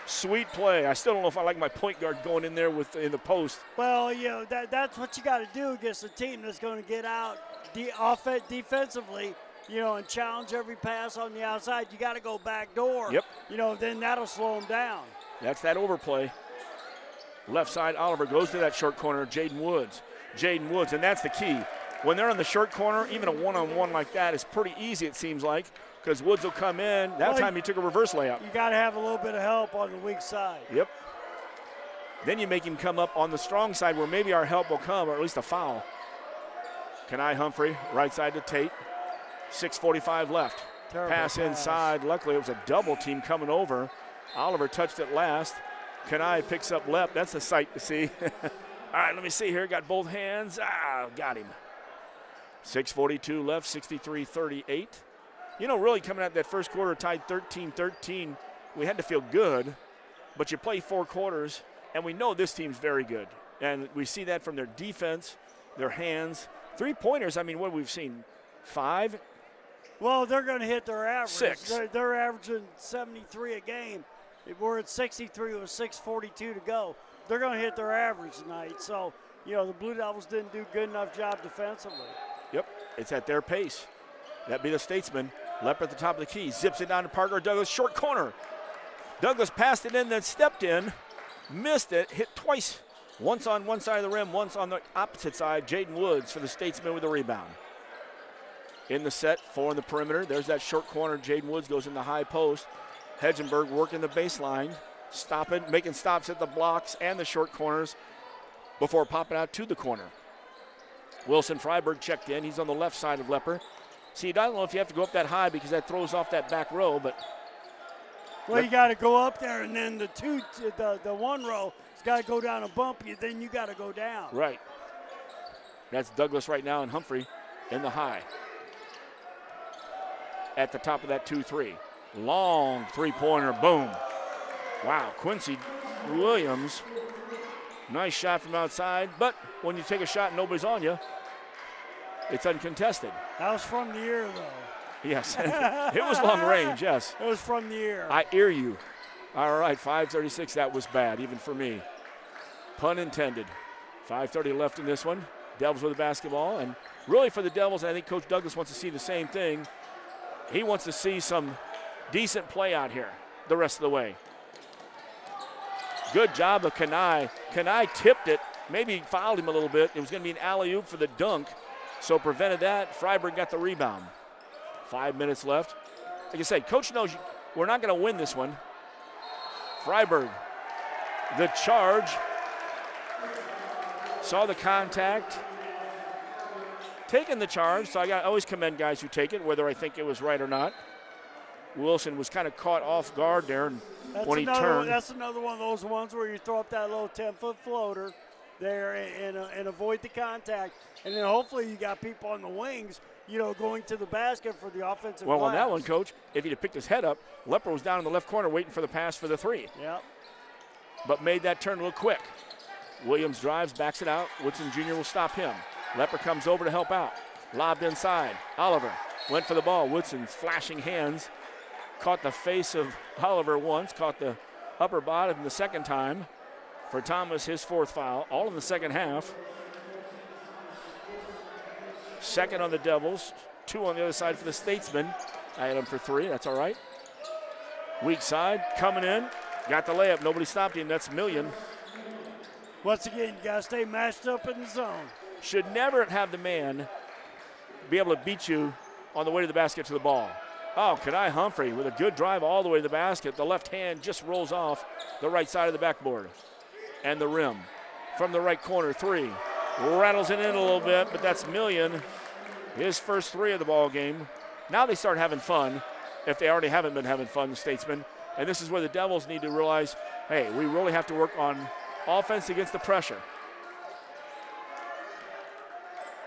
Sweet play. I still don't know if I like my point guard going in there in the post. Well, you know, that's what you got to do against a team that's going to get out defensively, you know, and challenge every pass on the outside. You got to go back door. Yep. You know, then that'll slow them down. That's that overplay. Left side, Oliver goes to that short corner, Jaden Woods. Jaden Woods, and that's the key. When they're in the short corner, even a one-on-one like that is pretty easy, it seems like, because Woods will come in. That time he took a reverse layup. You got to have a little bit of help on the weak side. Yep. Then you make him come up on the strong side where maybe our help will come, or at least a foul. Kanai Humphrey, right side to Tate. 6:45 left. Pass inside. Luckily, it was a double team coming over. Oliver touched it last. Kanai picks up left. That's a sight to see. All right, let me see here. Got both hands. Got him. 6:42 left, 63-38. You know, really coming out that first quarter tied 13-13, we had to feel good, but you play 4 quarters, and we know this team's very good. And we see that from their defense, their hands. 3-pointers, I mean, what we've seen, 5? Well, they're going to hit their average. 6. They're averaging 73 a game. We're at 63 with 6:42 to go. They're going to hit their average tonight. So, you know, the Blue Devils didn't do a good enough job defensively. Yep, it's at their pace. That'd be the Statesmen. Lepper at the top of the key. Zips it down to Parker Douglas. Short corner. Douglas passed it in, then stepped in. Missed it. Hit twice. Once on one side of the rim, once on the opposite side. Jaden Woods for the Statesmen with the rebound. In the set, 4 in the perimeter. There's that short corner. Jaden Woods goes in the high post. Hedgenberg working the baseline. Stopping, making stops at the blocks and the short corners before popping out to the corner. Wilson Freiberg checked in. He's on the left side of Lepper. See, I don't know if you have to go up that high because that throws off that back row, but. Well, you got to go up there, and then the one row has got to go down and bump you. Then you got to go down. Right. That's Douglas right now and Humphrey in the high. At the top of that 2-3. Long three-pointer, boom. Wow, Quincy Williams. Nice shot from outside, but when you take a shot and nobody's on you, it's uncontested. That was from the ear, though. Yes, it was long range, yes. It was from the ear. I hear you. All right, 5:36. That was bad, even for me. Pun intended. 5:30 left in this one. Devils with the basketball. And really for the Devils, I think Coach Douglas wants to see the same thing. He wants to see some decent play out here the rest of the way. Good job of Kanai. Kanai tipped it. Maybe fouled him a little bit. It was going to be an alley-oop for the dunk, so prevented that. Freiberg got the rebound. 5 minutes left. Like I said, Coach knows we're not going to win this one. Freiberg, the charge. Saw the contact. Taking the charge, so I always commend guys who take it, whether I think it was right or not. Wilson was kind of caught off guard there, and when he turned. That's another one of those ones where you throw up that little 10-foot floater there and avoid the contact. And then hopefully you got people on the wings, going to the basket for the offensive Well, glass. on that one, Coach, if he'd have picked his head up, Lepper was down in the left corner waiting for the pass for the three. Yep. But made that turn a little quick. Williams drives, backs it out. Woodson Jr. will stop him. Lepper comes over to help out. Lobbed inside. Oliver went for the ball. Woodson's flashing hands. Caught the face of Oliver once. Caught the upper bottom the second time. For Thomas, his fourth foul. All in the second half. Second on the Devils. 2 on the other side for the Statesmen. I had him for 3. That's all right. Weak side. Coming in. Got the layup. Nobody stopped him. That's Million. Once again, you got to stay matched up in the zone. Should never have the man be able to beat you on the way to the basket to the ball. Oh, Kanai Humphrey with a good drive all the way to the basket. The left hand just rolls off the right side of the backboard. And the rim. From the right corner, 3. Rattles it in a little bit, but that's Million. His first 3 of the ball game. Now they start having fun, if they already haven't been having fun, the Statesmen. And this is where the Devils need to realize, hey, we really have to work on offense against the pressure.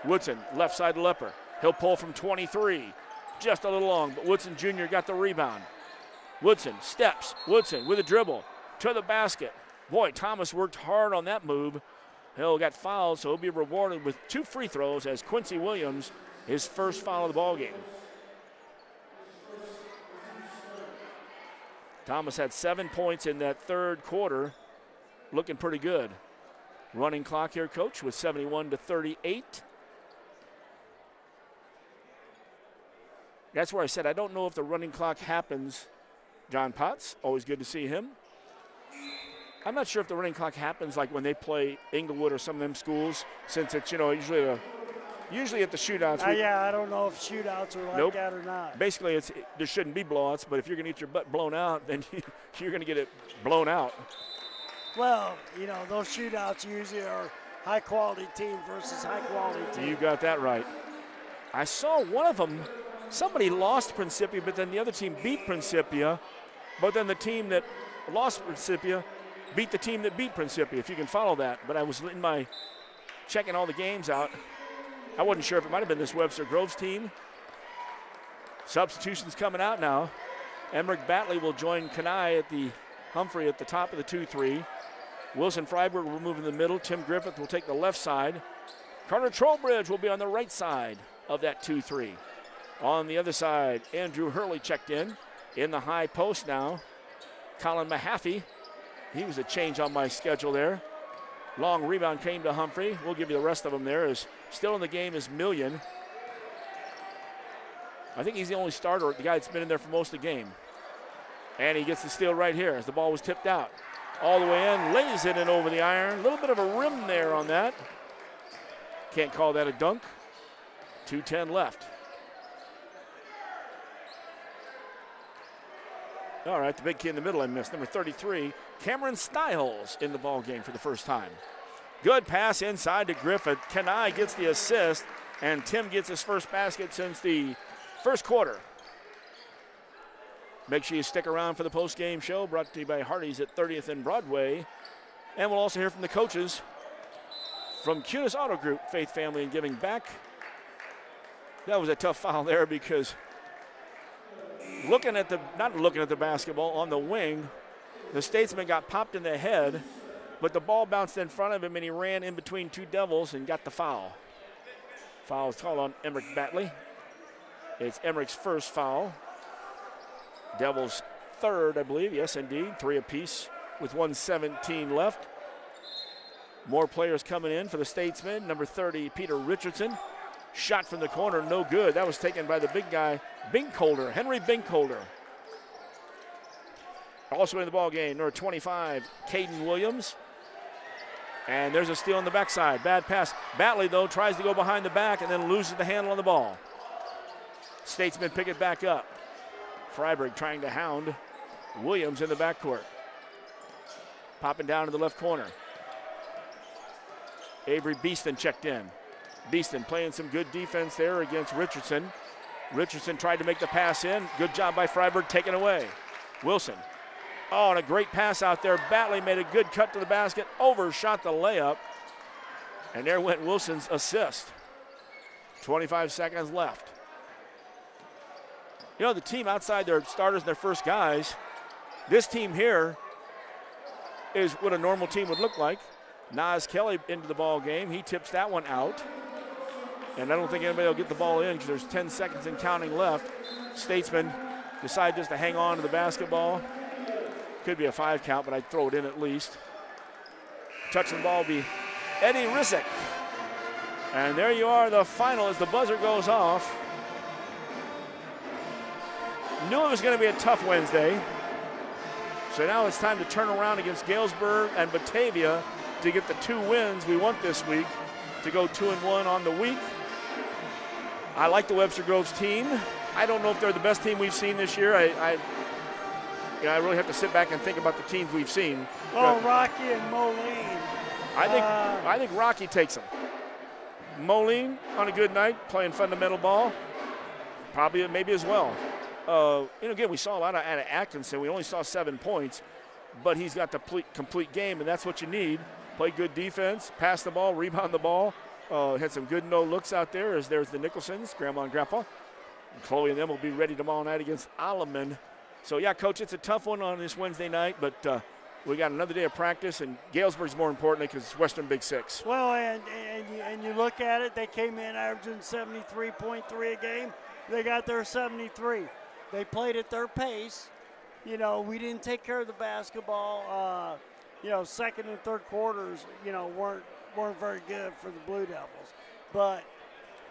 Woodson, left side to Lepper. He'll pull from 23. Just a little long, but Woodson Jr. got the rebound. Woodson steps. Woodson with a dribble to the basket. Boy, Thomas worked hard on that move. Hill got fouled, so he'll be rewarded with 2 free throws as Quincy Williams, his first foul of the ball game. Thomas had 7 points in that third quarter. Looking pretty good. Running clock here, Coach, with 71-38. That's where I said I don't know if the running clock happens. John Potts, always good to see him. I'm not sure if the running clock happens like when they play Inglewood or some of them schools, since it's, usually at the shootouts. I don't know if shootouts are like that or not. Basically, there shouldn't be blowouts, but if you're going to get your butt blown out, then you're going to get it blown out. Well, those shootouts usually are high-quality team versus high-quality team. You got that right. I saw one of them, somebody lost Principia, but then the other team beat Principia, but then the team that lost Principia beat the team that beat Principia, if you can follow that. But I was checking all the games out. I wasn't sure if it might have been this Webster Groves team. Substitutions coming out now. Emmerich Batley will join Kanai Humphrey at the top of the 2-3. Wilson Freiberg will move in the middle. Tim Griffith will take the left side. Carter Trowbridge will be on the right side of that 2-3. On the other side, Andrew Hurley checked in the high post now. Colin Mahaffey, he was a change on my schedule there. Long rebound came to Humphrey. We'll give you the rest of them there. Still in the game is Million. I think he's the only starter, the guy that's been in there for most of the game. And he gets the steal right here as the ball was tipped out. All the way in, lays it in over the iron. A little bit of a rim there on that. Can't call that a dunk. 2:10 left. All right, the big kid in the middle I missed, number 33, Cameron Stiles in the ball game for the first time. Good pass inside to Griffith. Kanai gets the assist, and Tim gets his first basket since the first quarter. Make sure you stick around for the post-game show, brought to you by Hardee's at 30th and Broadway. And we'll also hear from the coaches from QHS Auto Group, Faith Family and Giving Back. That was a tough foul there because not looking at the basketball on the wing, the Statesman got popped in the head, but the ball bounced in front of him and he ran in between 2 Devils and got the foul. Foul is called on Emmerich Batley. It's Emmerich's first foul. Devils third, I believe. Yes, indeed. 3 apiece with 1:17 left. More players coming in for the Statesmen. Number 30, Peter Richardson. Shot from the corner, no good. That was taken by the big guy, Binkholder, Henry Binkholder. Also in the ball game, number 25, Caden Williams. And there's a steal on the backside. Bad pass. Batley, though, tries to go behind the back and then loses the handle on the ball. Statesmen pick it back up. Freiberg trying to hound Williams in the backcourt. Popping down to the left corner. Avery Beeston checked in. Beeston playing some good defense there against Richardson. Richardson tried to make the pass in. Good job by Freiberg, taken away. Wilson. Oh, and a great pass out there. Batley made a good cut to the basket, overshot the layup. And there went Wilson's assist. 25 seconds left. You know, the team outside their starters and their first guys, this team here is what a normal team would look like. Nas Kelly into the ball game. He tips that one out. And I don't think anybody will get the ball in because there's 10 seconds and counting left. Statesmen decide just to hang on to the basketball. Could be a 5 count, but I'd throw it in at least. Touching the ball will be Eddie Rissick. And there you are, the final as the buzzer goes off. Knew it was going to be a tough Wednesday. So now it's time to turn around against Galesburg and Batavia to get the 2 wins we want this week to go 2-1 on the week. I like the Webster Groves team. I don't know if they're the best team we've seen this year. I really have to sit back and think about the teams we've seen. Oh, Rocky and Moline. I think Rocky takes them. Moline on a good night, playing fundamental ball, probably maybe as well. Again, we saw a lot out of Atkinson. We only saw 7 points, but he's got the complete game, and that's what you need. Play good defense, pass the ball, rebound the ball. Had some good no looks out there as there's the Nicholsons, Grandma and Grandpa. And Chloe and them will be ready tomorrow night against Alleman. So, yeah, Coach, it's a tough one on this Wednesday night, but we got another day of practice, and Galesburg's more importantly because it's Western Big Six. Well, and you look at it, they came in averaging 73.3 a game. They got their 73. They played at their pace. You know, we didn't take care of the basketball. Second and third quarters, weren't very good for the Blue Devils. But,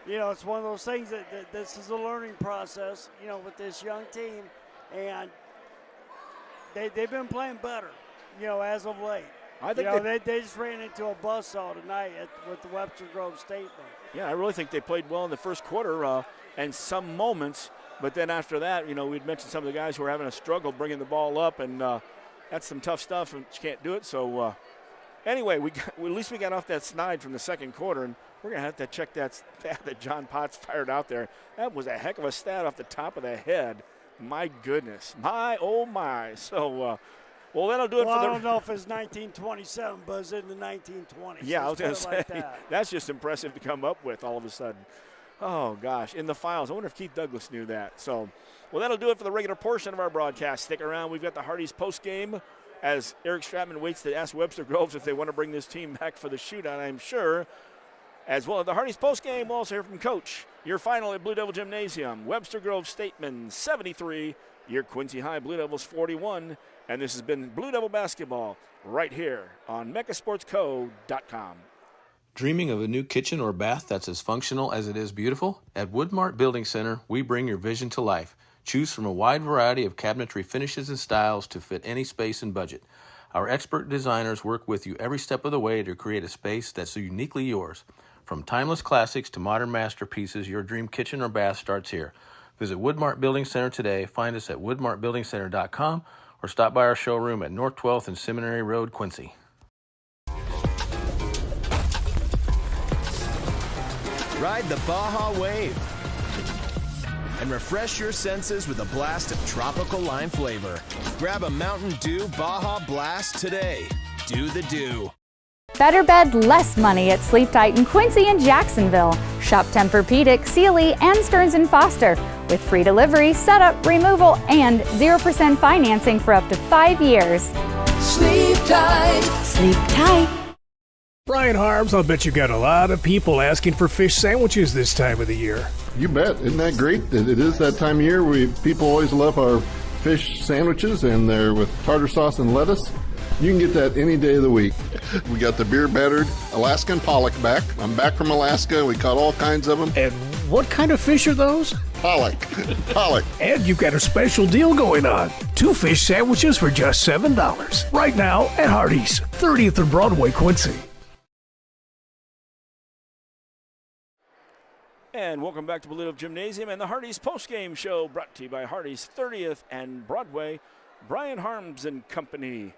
it's one of those things that this is a learning process, with this young team. And they've been playing better, as of late. I think they just ran into a buzzsaw tonight with the Webster Grove Statesmen. Yeah, I really think they played well in the first quarter and some moments. But then after that, we'd mentioned some of the guys who were having a struggle bringing the ball up, and that's some tough stuff, and you can't do it. So, anyway, at least we got off that snide from the second quarter, and we're going to have to check that stat that John Potts fired out there. That was a heck of a stat off the top of the head. My goodness. My, oh, my. So, that'll do it for the – I don't know if it's 1927, but it's in the 1920s. Yeah, I was going to say, that's just impressive to come up with all of a sudden. Oh, gosh, in the files. I wonder if Keith Douglas knew that. So, that'll do it for the regular portion of our broadcast. Stick around. We've got the Hardee's postgame as Eric Stratman waits to ask Webster Groves if they want to bring this team back for the shootout, I'm sure. As well as the Hardee's postgame, we'll also hear from Coach. Your final at Blue Devil Gymnasium, Webster Groves Statesmen 73, your Quincy High Blue Devils 41. And this has been Blue Devil Basketball right here on megasportsco.com. Dreaming of a new kitchen or bath that's as functional as it is beautiful? At Woodmart Building Center, we bring your vision to life. Choose from a wide variety of cabinetry finishes and styles to fit any space and budget. Our expert designers work with you every step of the way to create a space that's uniquely yours. From timeless classics to modern masterpieces, your dream kitchen or bath starts here. Visit Woodmart Building Center today. Find us at woodmartbuildingcenter.com or stop by our showroom at North 12th and Seminary Road, Quincy. Ride the Baja Wave and refresh your senses with a blast of tropical lime flavor. Grab a Mountain Dew Baja Blast today. Do the dew. Better bed, less money at Sleep Tight in Quincy and Jacksonville. Shop Tempur-Pedic, Sealy, and Stearns & Foster with free delivery, setup, removal, and 0% financing for up to 5 years. Sleep tight. Sleep tight. Brian Harms, I'll bet you got a lot of people asking for fish sandwiches this time of the year. You bet. Isn't that great? It is that time of year. People always love our fish sandwiches, and they're with tartar sauce and lettuce. You can get that any day of the week. We got the beer-battered Alaskan pollock back. I'm back from Alaska. We caught all kinds of them. And what kind of fish are those? Pollock. Pollock. And you've got a special deal going on. 2 fish sandwiches for just $7. Right now at Hardee's, 30th and Broadway, Quincy. And welcome back to Believe Gymnasium and the Hardee's postgame show, brought to you by Hardee's 30th and Broadway. Brian Harms and company.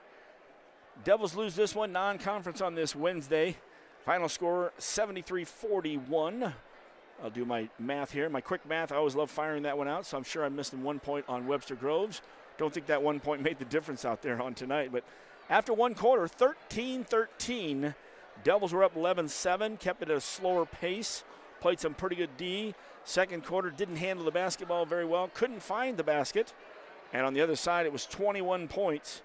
Devils lose this one, non-conference on this Wednesday. Final score 73-41. I'll do my math here. My quick math, I always love firing that one out, so I'm sure I'm missing 1 point on Webster Groves. Don't think that 1 point made the difference out there on tonight. But after one quarter, 13-13, Devils were up 11-7, kept it at a slower pace, played some pretty good D. Second quarter, didn't handle the basketball very well, couldn't find the basket. And on the other side, it was 21 points.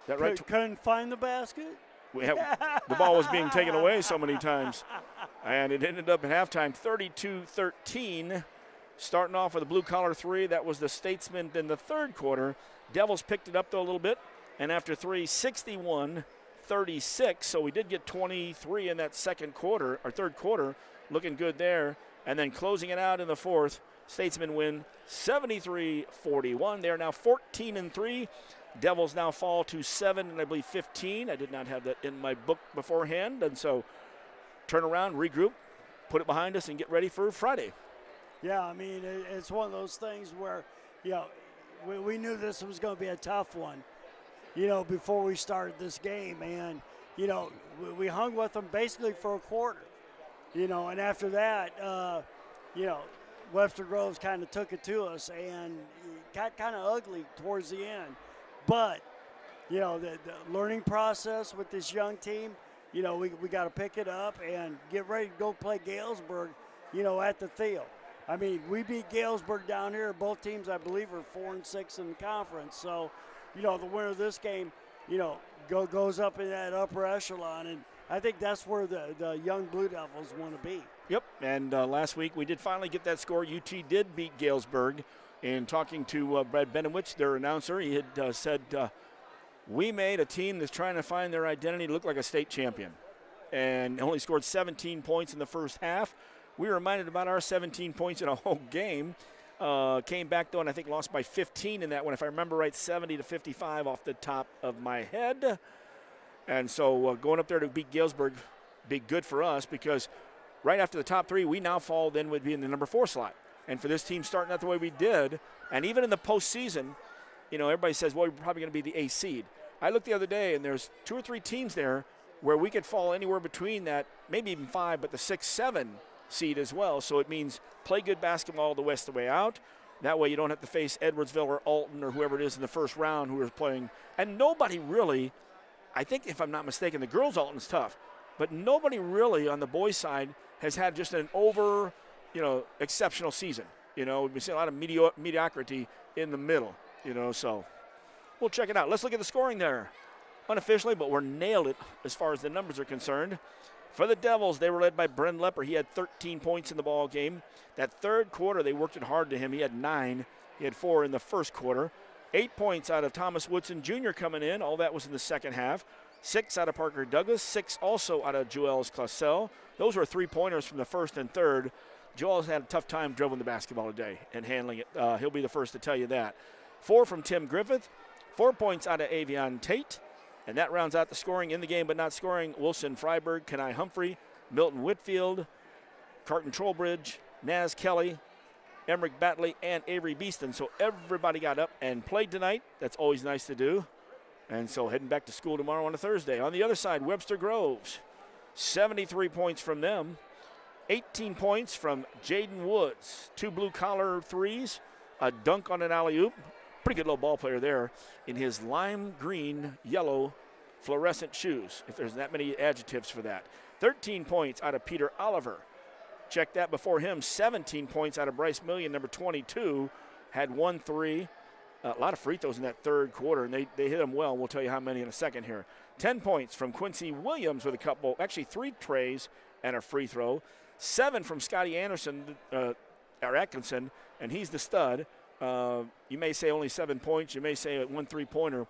Is that right? Couldn't find the basket? The ball was being taken away so many times. And it ended up at halftime 32-13. Starting off with a blue-collar three. That was the Statesmen in the third quarter. Devils picked it up, though, a little bit. And after three, 61-36. So we did get 23 in that second quarter, or third quarter. Looking good there. And then closing it out in the fourth, Statesmen win 73-41. They are now 14-3. Devils now fall to 7 and I believe 15. I did not have that in my book beforehand. And so turn around, regroup, put it behind us, and get ready for Friday. Yeah, I mean, it's one of those things where, we knew this was going to be a tough one, before we started this game. And, we hung with them basically for a quarter, and after that, Webster Groves kind of took it to us and got kind of ugly towards the end. But, the learning process with this young team, we got to pick it up and get ready to go play Galesburg, at the Theo. I mean, we beat Galesburg down here. Both teams, I believe, are 4-6 in the conference. So, the winner of this game, goes up in that upper echelon. And I think that's where the young Blue Devils want to be. Yep, and last week we did finally get that score. UT did beat Galesburg. And talking to Brad Benowich, their announcer, he had said, we made a team that's trying to find their identity to look like a state champion. And only scored 17 points in the first half. We were reminded about our 17 points in a whole game. Came back, though, and I think lost by 15 in that one, if I remember right, 70-55 off the top of my head. And so going up there to beat Galesburg be good for us, because right after the top three, we now fall, then would be in the number 4 slot. And for this team starting out the way we did, and even in the postseason, everybody says, well, we're probably going to be the A seed. I looked the other day, and there's 2 or 3 teams there where we could fall anywhere between that, maybe even 5, but the 6-7 seed as well. So it means play good basketball the rest of the way out. That way you don't have to face Edwardsville or Alton or whoever it is in the first round who is playing. And nobody really, I think if I'm not mistaken, the girls' Alton's tough, but nobody really on the boys' side has had just an exceptional season. We've seen a lot of mediocrity in the middle, so we'll check it out. Let's look at the scoring there. Unofficially, but we're nailed it as far as the numbers are concerned. For the Devils, they were led by Bren Lepper. He had 13 points in the ball game. That third quarter, they worked it hard to him. He had 9. He had 4 in the first quarter. 8 points out of Thomas Woodson Jr. coming in. All that was in the second half. 6 out of Parker Douglas. 6 also out of Joels Classell. Those were 3-pointers from the first and third. Joel's had a tough time dribbling the basketball today and handling it. He'll be the first to tell you that. 4 from Tim Griffith. 4 points out of Avion Tate. And that rounds out the scoring in the game, but not scoring. Wilson Freiberg, Kenai Humphrey, Milton Whitfield, Carton Trollbridge, Naz Kelly, Emmerich Batley, and Avery Beeston. So everybody got up and played tonight. That's always nice to do. And so heading back to school tomorrow on a Thursday. On the other side, Webster Groves, 73 points from them. 18 points from Jaden Woods. 2 blue-collar threes, a dunk on an alley-oop. Pretty good little ball player there in his lime green, yellow, fluorescent shoes, if there's that many adjectives for that. 13 points out of Peter Oliver. Check that before him. 17 points out of Bryce Million, number 22. Had 1 3. A lot of free throws in that third quarter, and they hit them well. We'll tell you how many in a second here. 10 points from Quincy Williams with a couple, actually 3 trays and a free throw. 7 from Scotty Anderson, or Atkinson, and he's the stud. You may say only 7 points. You may say 1 3-pointer.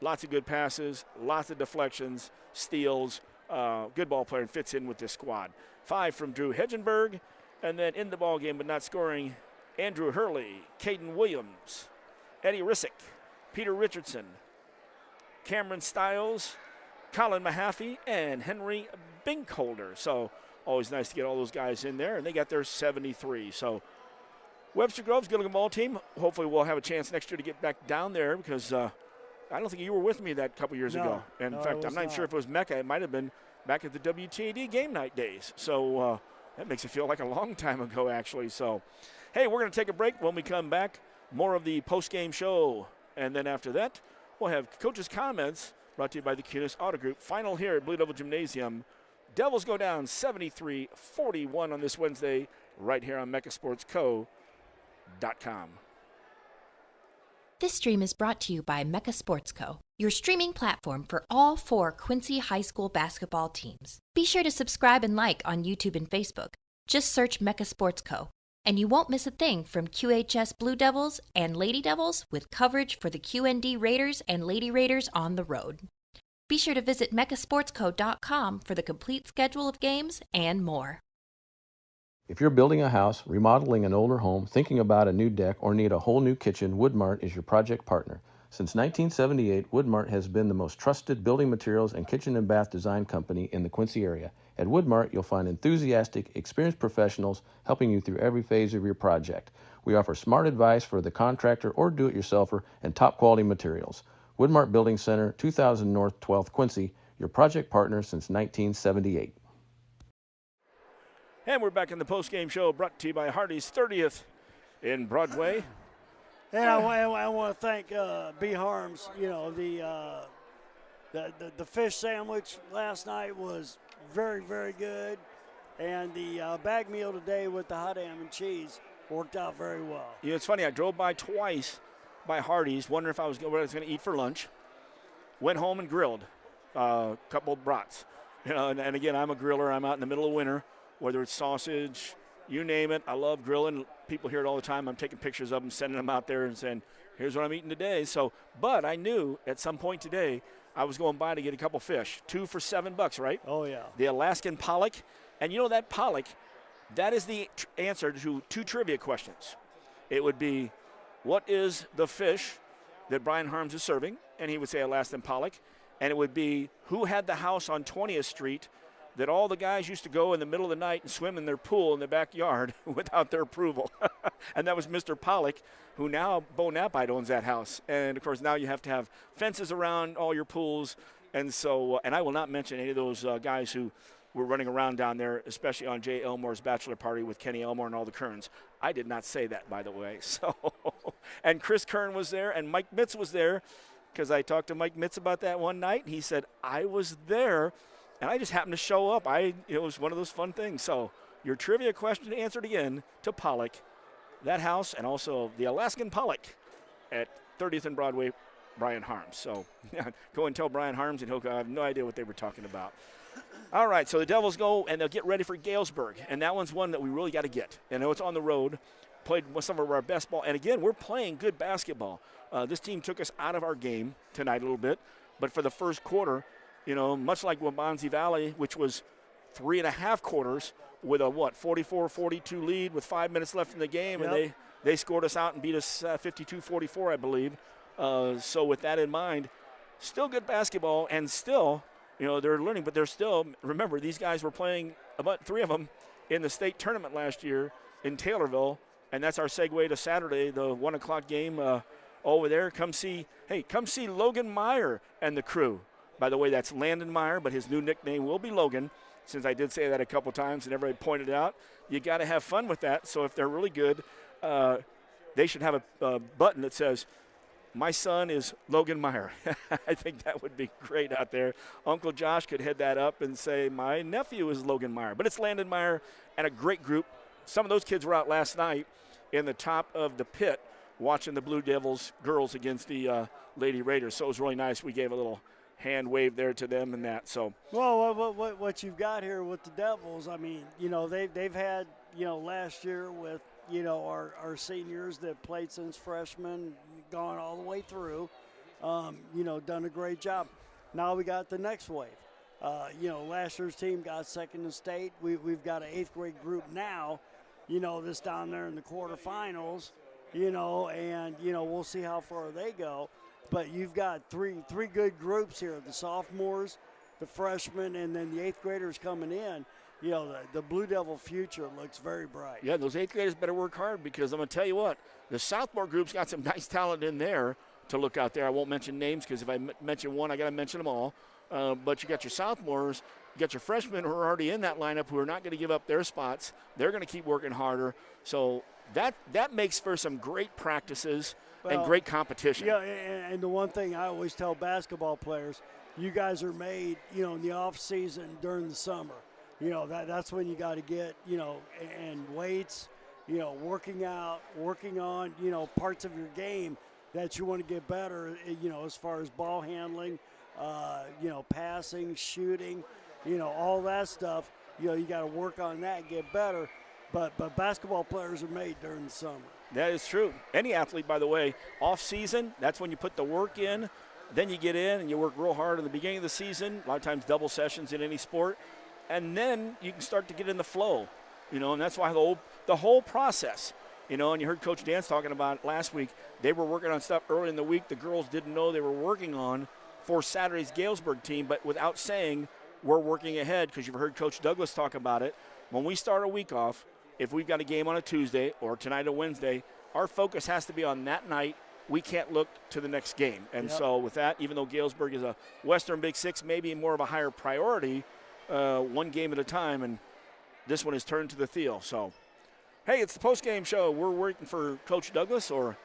Lots of good passes, lots of deflections, steals. Good ball player and fits in with this squad. 5 from Drew Hedgenberg. And then in the ball game but not scoring, Andrew Hurley, Caden Williams, Eddie Rissick, Peter Richardson, Cameron Stiles, Colin Mahaffey, and Henry Binkholder. So always nice to get all those guys in there, and they got their 73. So Webster Grove's a good-looking ball team. Hopefully we'll have a chance next year to get back down there because I don't think you were with me that couple years ago. And in fact, I'm not sure if it was Mecca. It might have been back at the WTAD game night days. So that makes it feel like a long time ago, actually. So, hey, we're going to take a break. When we come back, more of the post-game show. And then after that, we'll have coaches' comments brought to you by the QHS Auto Group. Final here at Blue Devil Gymnasium. Devils go down 73-41 on this Wednesday right here on MechaSportsCo.com. This stream is brought to you by Mecha Sports Co., your streaming platform for all 4 Quincy High School basketball teams. Be sure to subscribe and like on YouTube and Facebook. Just search Mecha Sports Co., and you won't miss a thing from QHS Blue Devils and Lady Devils with coverage for the QND Raiders and Lady Raiders on the road. Be sure to visit mechasportsco.com for the complete schedule of games and more. If you're building a house, remodeling an older home, thinking about a new deck, or need a whole new kitchen, Woodmart is your project partner. Since 1978, Woodmart has been the most trusted building materials and kitchen and bath design company in the Quincy area. At Woodmart, you'll find enthusiastic, experienced professionals helping you through every phase of your project. We offer smart advice for the contractor or do-it-yourselfer and top-quality materials. Woodmart Building Center, 2000 North 12th Quincy, your project partner since 1978. And we're back in the post-game show brought to you by Hardee's 30th in Broadway. And I want to thank B. Harms. You know, the fish sandwich last night was very, very good. And the bag meal today with the hot ham and cheese worked out very well. Yeah, it's funny. I drove by twice by Hardee's, wondering if I was going to eat for lunch. Went home and grilled a couple of brats. You know, and again, I'm a griller. I'm out in the middle of winter. Whether it's sausage, you name it. I love grilling. People hear it all the time. I'm taking pictures of them, sending them out there and saying, here's what I'm eating today. So, but I knew at some point today I was going by to get a couple fish. 2 for $7, right? Oh, yeah. The Alaskan pollock. And you know that pollock, that is the answer to 2 trivia questions. It would be, what is the fish that Brian Harms is serving? And he would say Alaskan pollock. And it would be, who had the house on 20th Street that all the guys used to go in the middle of the night and swim in their pool in the backyard without their approval. And that was Mr. Pollock, who now Bo Napite owns that house. And, of course, now you have to have fences around all your pools. And so, and I will not mention any of those guys who were running around down there, especially on Jay Elmore's bachelor party with Kenny Elmore and all the Kerns. I did not say that, by the way. So, and Chris Kern was there, and Mike Mitz was there, because I talked to Mike Mitz about that one night. He said, I was there. And I just happened to show up. It was one of those fun things. So your trivia question answered again to Pollock, that house, and also the Alaskan Pollock at 30th and Broadway, Brian Harms. So go and tell Brian Harms, and he'll go, I have no idea what they were talking about. All right, so the Devils go, and they'll get ready for Galesburg. And that one's one that we really got to get. And I know it's on the road. Played some of our best ball. And, again, we're playing good basketball. This team took us out of our game tonight a little bit. But for the first quarter, you know, much like Wabanzi Valley, which was 3.5 quarters with a, 44-42 lead with 5 minutes left in the game. Yep. And they scored us out and beat us 52-44, I believe. So with that in mind, still good basketball, and still, you know, they're learning. But they're still, remember, these guys were playing, about 3 of them, in the state tournament last year in Taylorville. And that's our segue to Saturday, the 1 o'clock game over there. Come see Logan Meyer and the crew. By the way, that's Landon Meyer, but his new nickname will be Logan, since I did say that a couple times and everybody pointed out. You got to have fun with that. So if they're really good, they should have a button that says, my son is Logan Meyer. I think that would be great out there. Uncle Josh could head that up and say, my nephew is Logan Meyer. But it's Landon Meyer and a great group. Some of those kids were out last night in the top of the pit watching the Blue Devils girls against the Lady Raiders. So it was really nice. We gave a little hand wave there to them and that. So well, what you've got here with the Devils, I mean, you know, they've had, you know, last year with our seniors that played since freshmen, gone all the way through, done a great job. Now we got the next wave. Last year's team got second in state. We've got an 8th grade group now, that's down there in the quarterfinals, and we'll see how far they go. But you've got three good groups here, the sophomores, the freshmen, and then the 8th graders coming in. The Blue Devil future looks very bright. Yeah, those 8th graders better work hard, because I'm going to tell you what, the sophomore group's got some nice talent in there to look out there. I won't mention names, because if I mention one, I got to mention them all. But you got your sophomores, you got your freshmen who are already in that lineup who are not going to give up their spots. They're going to keep working harder. So that makes for some great practices and great competition. Yeah, and the one thing I always tell basketball players, you guys are made, in the off season during the summer. That's when you got to get, and weights, working out, working on, parts of your game that you want to get better, as far as ball handling, passing, shooting, all that stuff. You got to work on that and get better. But basketball players are made during the summer. That is true. Any athlete, by the way, off season, that's when you put the work in. Then you get in and you work real hard in the beginning of the season, a lot of times double sessions in any sport. And then you can start to get in the flow, and that's why the whole process, and you heard Coach Dance talking about it last week. They were working on stuff early in the week the girls didn't know they were working on for Saturday's Galesburg team, but without saying we're working ahead, because you've heard Coach Douglas talk about it. When we start a week off, if we've got a game on a Tuesday or tonight or Wednesday, our focus has to be on that night. We can't look to the next game. And so with that, even though Galesburg is a Western Big Six, maybe more of a higher priority, one game at a time, and this one is turned to the Thiel. So, hey, it's the post-game show. We're waiting for Coach Douglas or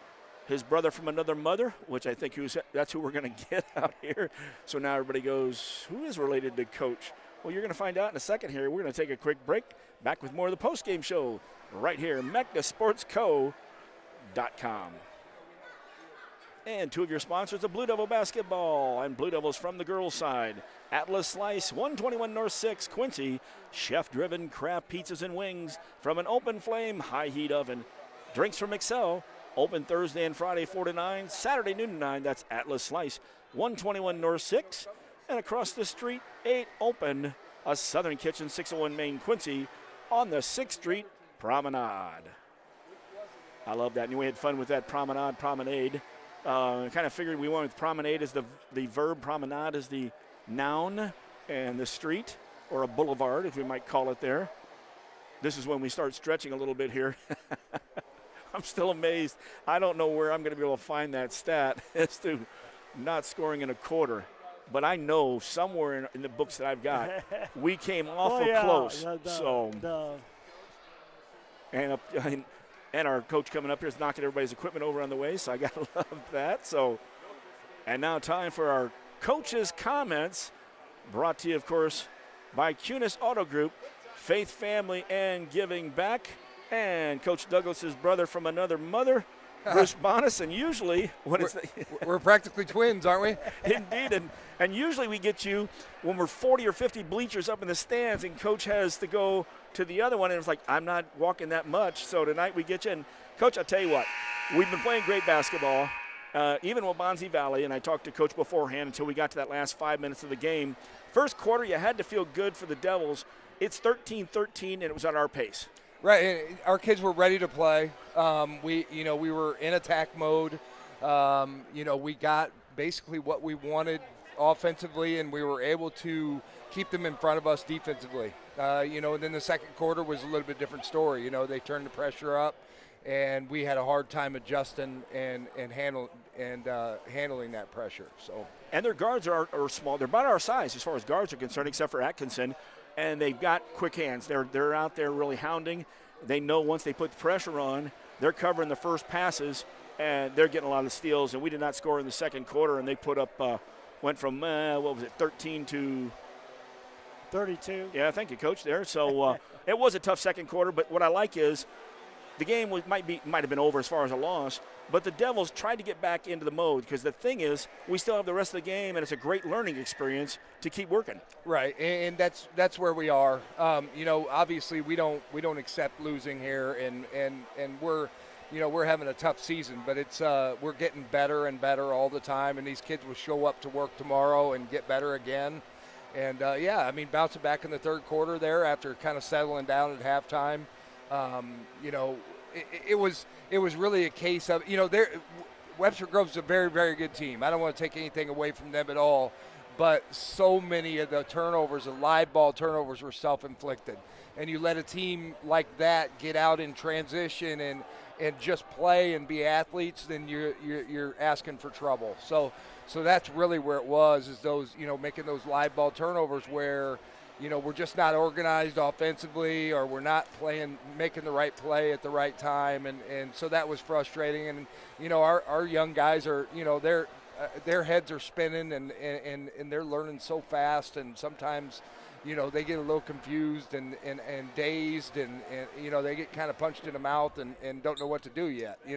his brother from another mother, which I think that's who we're going to get out here. So now everybody goes, who is related to Coach? Well, you're going to find out in a second here. We're going to take a quick break. Back with more of the post-game show right here, MeccaSportsCo.com. And two of your sponsors of Blue Devil Basketball and Blue Devils from the girls' side. Atlas Slice, 121 North 6, Quincy. Chef-driven craft pizzas and wings from an open flame high heat oven. Drinks from Excel, open Thursday and Friday 4 to 9, Saturday noon to 9. That's Atlas Slice, 121 North 6. And across the street, 8 open, a Southern Kitchen, 601 Main, Quincy, on the 6th Street Promenade. I love that. And we had fun with that promenade. Kind of figured we went with promenade as the verb, promenade as the noun, and the street, or a boulevard, if we might call it there. This is when we start stretching a little bit here. I'm still amazed. I don't know where I'm going to be able to find that stat as to not scoring in a quarter. But I know somewhere in the books that I've got, we came awful close. And our coach coming up here is knocking everybody's equipment over on the way, so I got to love that. So, and now time for our coaches' comments, brought to you, of course, by QHS Auto Group, Faith, Family, and Giving Back, and Coach Douglas's brother from another mother, Bruce Bonas. And usually when we're practically twins, aren't we? Indeed, and usually we get you when we're 40 or 50 bleachers up in the stands, and Coach has to go to the other one, and it's like, I'm not walking that much. So tonight we get you. And, Coach, I'll tell you what, we've been playing great basketball, even Waubonsie Valley, and I talked to Coach beforehand until we got to that last 5 minutes of the game. First quarter, you had to feel good for the Devils. It's 13-13, and it was at our pace. Right, and our kids were ready to play. We were in attack mode. We got basically what we wanted offensively, and we were able to keep them in front of us defensively. And then the second quarter was a little bit different story. They turned the pressure up, and we had a hard time adjusting and handling that pressure. So, and their guards are small. They're about our size as far as guards are concerned, except for Atkinson, and they've got quick hands. They're out there really hounding. They know once they put the pressure on, they're covering the first passes, and they're getting a lot of steals. And we did not score in the second quarter, and they put up went from 13 to 32. Yeah, thank you, Coach. There. So it was a tough second quarter, but what I like is the game might have been over as far as a loss, But the Devils tried to get back into the mode because the thing is, we still have the rest of the game, and it's a great learning experience to keep working. Right, and that's where we are. Obviously we don't accept losing here, and we're having a tough season, but it's we're getting better and better all the time, and these kids will show up to work tomorrow and get better again. And bouncing back in the third quarter there after kind of settling down at halftime, it was really a case of Webster Grove's a very, very good team. I don't want to take anything away from them at all, but so many of the turnovers, the live ball turnovers, were self-inflicted. And you let a team like that get out in transition and just play and be athletes, then you're asking for trouble. So that's really where it was, is those making those live ball turnovers where we're just not organized offensively, or we're not making the right play at the right time, and so that was frustrating. And our young guys are their heads are spinning and they're learning so fast, and sometimes they get a little confused and dazed, and they get kind of punched in the mouth and don't know what to do yet. We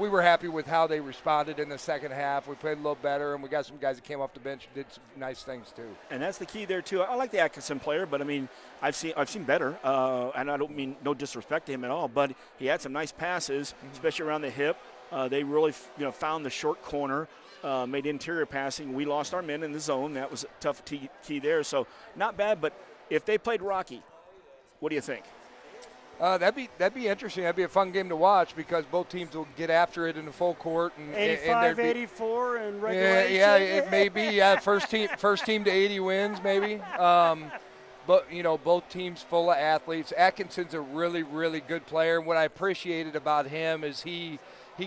were happy with how they responded in the second half. We played a little better, and we got some guys that came off the bench and did some nice things too. And that's the key there too. I like the Atkinson player, but I mean, I've seen better, and I don't mean no disrespect to him at all, but he had some nice passes, especially around the hip. They really found the short corner. Made interior passing. We lost our men in the zone. That was a tough key there. So not bad, but if they played Rocky, what do you think? That'd be interesting. That'd be a fun game to watch because both teams will get after it in the full court. And 85-84 in regulation. Yeah, it may be. Yeah, first team to 80 wins maybe. But both teams full of athletes. Atkinson's a really, really good player. And what I appreciated about him is he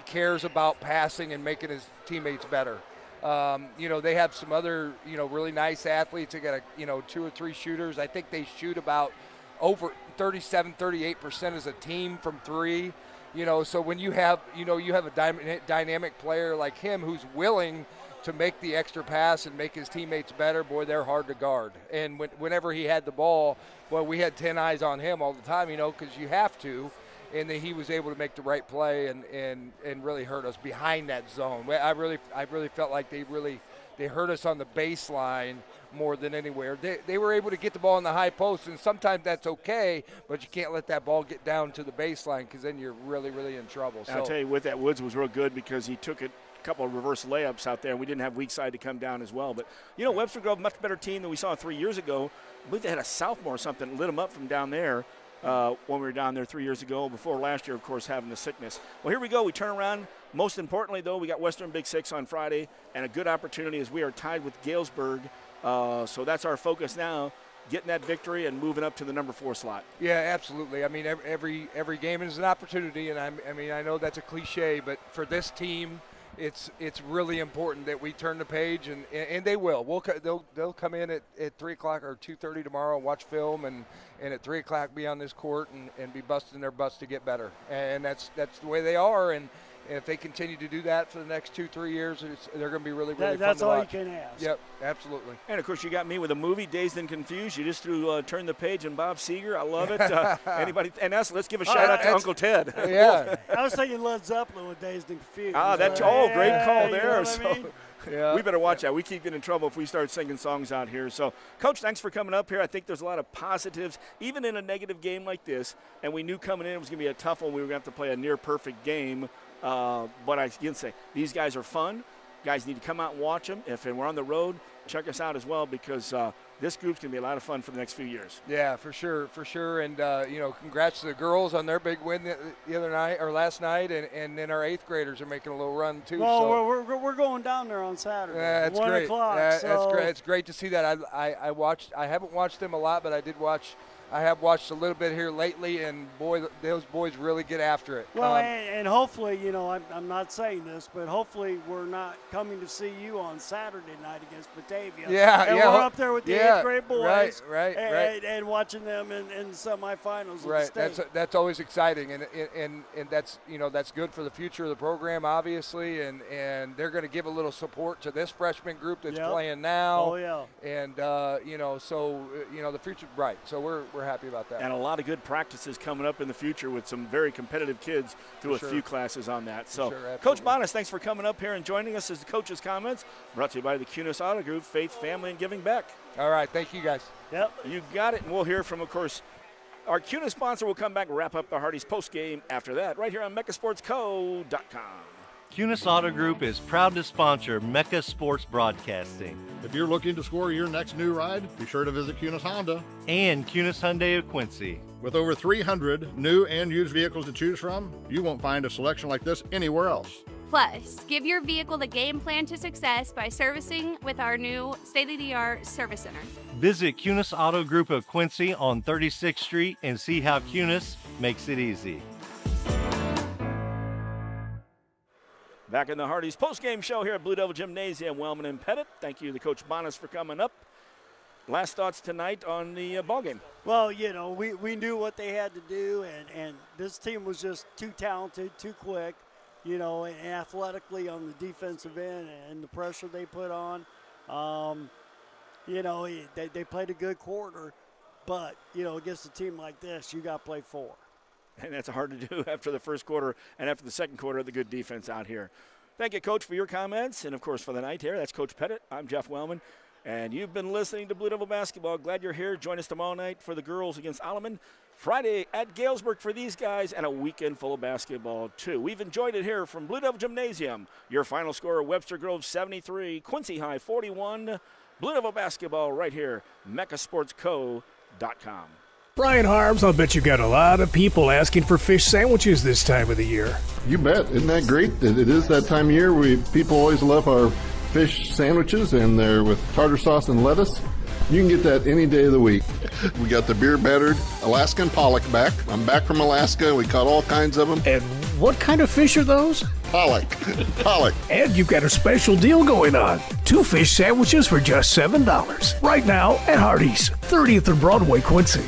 cares about passing and making his teammates better. They have some other, really nice athletes. They got 2 or 3 shooters. I think they shoot about over 37-38% as a team from 3. So when you have a dynamic player like him who's willing to make the extra pass and make his teammates better, boy, they're hard to guard. And whenever he had the ball, well, we had 10 eyes on him all the time, because you have to. And then he was able to make the right play and really hurt us behind that zone. I really felt like they hurt us on the baseline more than anywhere. They were able to get the ball in the high post, and sometimes that's okay, but you can't let that ball get down to the baseline because then you're really, really in trouble. I'll tell you what, that Woods was real good because he took a couple of reverse layups out there, and we didn't have weak side to come down as well. But, Webster Grove, much better team than we saw 3 years ago. I believe they had a sophomore or something lit them up from down there. When we were down there 3 years ago, before last year, of course, having the sickness. Well, here we go. We turn around. Most importantly, though, we got Western Big Six on Friday, and a good opportunity as we are tied with Galesburg. So that's our focus now, getting that victory and moving up to the number 4 slot. Yeah, absolutely. I mean, every game is an opportunity, and I know that's a cliche, but for this team, it's really important that we turn the page, and they will. They'll come in at 3 o'clock or 2:30 tomorrow, watch film, and at 3 o'clock be on this court and be busting their butts to get better. And that's the way they are. And if they continue to do that for the next 2-3 years, they're going to be really, really fun to watch. That's all you can ask. Yep, absolutely. And, of course, you got me with a movie, Dazed and Confused. You just threw Turn the Page and Bob Seger. I love it. Anybody? And let's give a shout-out to Uncle Ted. Yeah. I was thinking Led Zeppelin with Dazed and Confused. Great call there. I mean? Yeah. We better watch that. We keep getting in trouble if we start singing songs out here. So, Coach, thanks for coming up here. I think there's a lot of positives, even in a negative game like this. And we knew coming in it was going to be a tough one. We were going to have to play a near-perfect game. But I can say these guys are fun. Guys need to come out and watch them. If we're on the road, check us out as well because this group's going to be a lot of fun for the next few years. Yeah, for sure. And, congrats to the girls on their big win the other night or last night. And then our 8th graders are making a little run, too. Well, so. we're going down there on Saturday. That's 1 great. o'clock. That's great. It's great to see that. I haven't watched them a lot, but I have watched a little bit here lately, and boy, those boys really get after it. Well, and hopefully, I'm not saying this, but hopefully we're not coming to see you on Saturday night against Batavia. Yeah, we're up there with the 8th grade boys, right, and watching them in the semifinals. Right, of the state. that's always exciting, and that's that's good for the future of the program, obviously, and they're going to give a little support to this freshman group that's playing now. Oh yeah, and so the future's bright. So we're super happy about that. And a lot of good practices coming up in the future with some very competitive kids through For a sure. few classes on that. So, sure, Coach Bonas, thanks for coming up here and joining us as the coach's comments. Brought to you by the QHS Auto Group, Faith, Family, and Giving Back. All right, thank you guys. Yep. You got it, and we'll hear from, of course, our QHS sponsor. Will come back and wrap up the Hardee's post-game after that, right here on MechaSportsCo.com. QHS Auto Group is proud to sponsor Mecha Sports Broadcasting If you're looking to score your next new ride, be sure to visit QHS Honda. and QHS Hyundai of Quincy. With over 300 new and used vehicles to choose from, you won't find a selection like this anywhere else. Plus, give your vehicle the game plan to success by servicing with our new state-of-the-art service center. Visit QHS Auto Group of Quincy on 36th Street and see how QHS makes it easy. Back in the Hardee's post-game show here at Blue Devil Gymnasium, Wellman and Pettit. Thank you to Coach Bonas for coming up. Last thoughts tonight on the ball game. Well, you know, we knew what they had to do, and this team was just too talented, too quick, you know, and athletically on the defensive end and the pressure they put on. You know, they played a good quarter, but, you know, against a team like this, you got to play 4. And that's hard to do after the first quarter and after the second quarter, the good defense out here. Thank you, Coach, for your comments. And, of course, for the night here, that's Coach Pettit. I'm Jeff Wellman. And you've been listening to Blue Devil Basketball. Glad you're here. Join us tomorrow night for the girls against Alleman. Friday at Galesburg for these guys, and a weekend full of basketball, too. We've enjoyed it here from Blue Devil Gymnasium. Your final score, Webster Grove 73, Quincy High 41. Blue Devil Basketball right here, MechaSportsCo.com. Brian Harms, I'll bet you got a lot of people asking for fish sandwiches this time of the year. You bet. Isn't that great? It is that time of year. People always love our fish sandwiches, and they're with tartar sauce and lettuce. You can get that any day of the week. We got the beer battered Alaskan pollock back. I'm back from Alaska. We caught all kinds of them. And what kind of fish are those? Pollock. Pollock. And you've got a special deal going on. 2 fish sandwiches for just $7. Right now at Hardee's, 30th and Broadway, Quincy.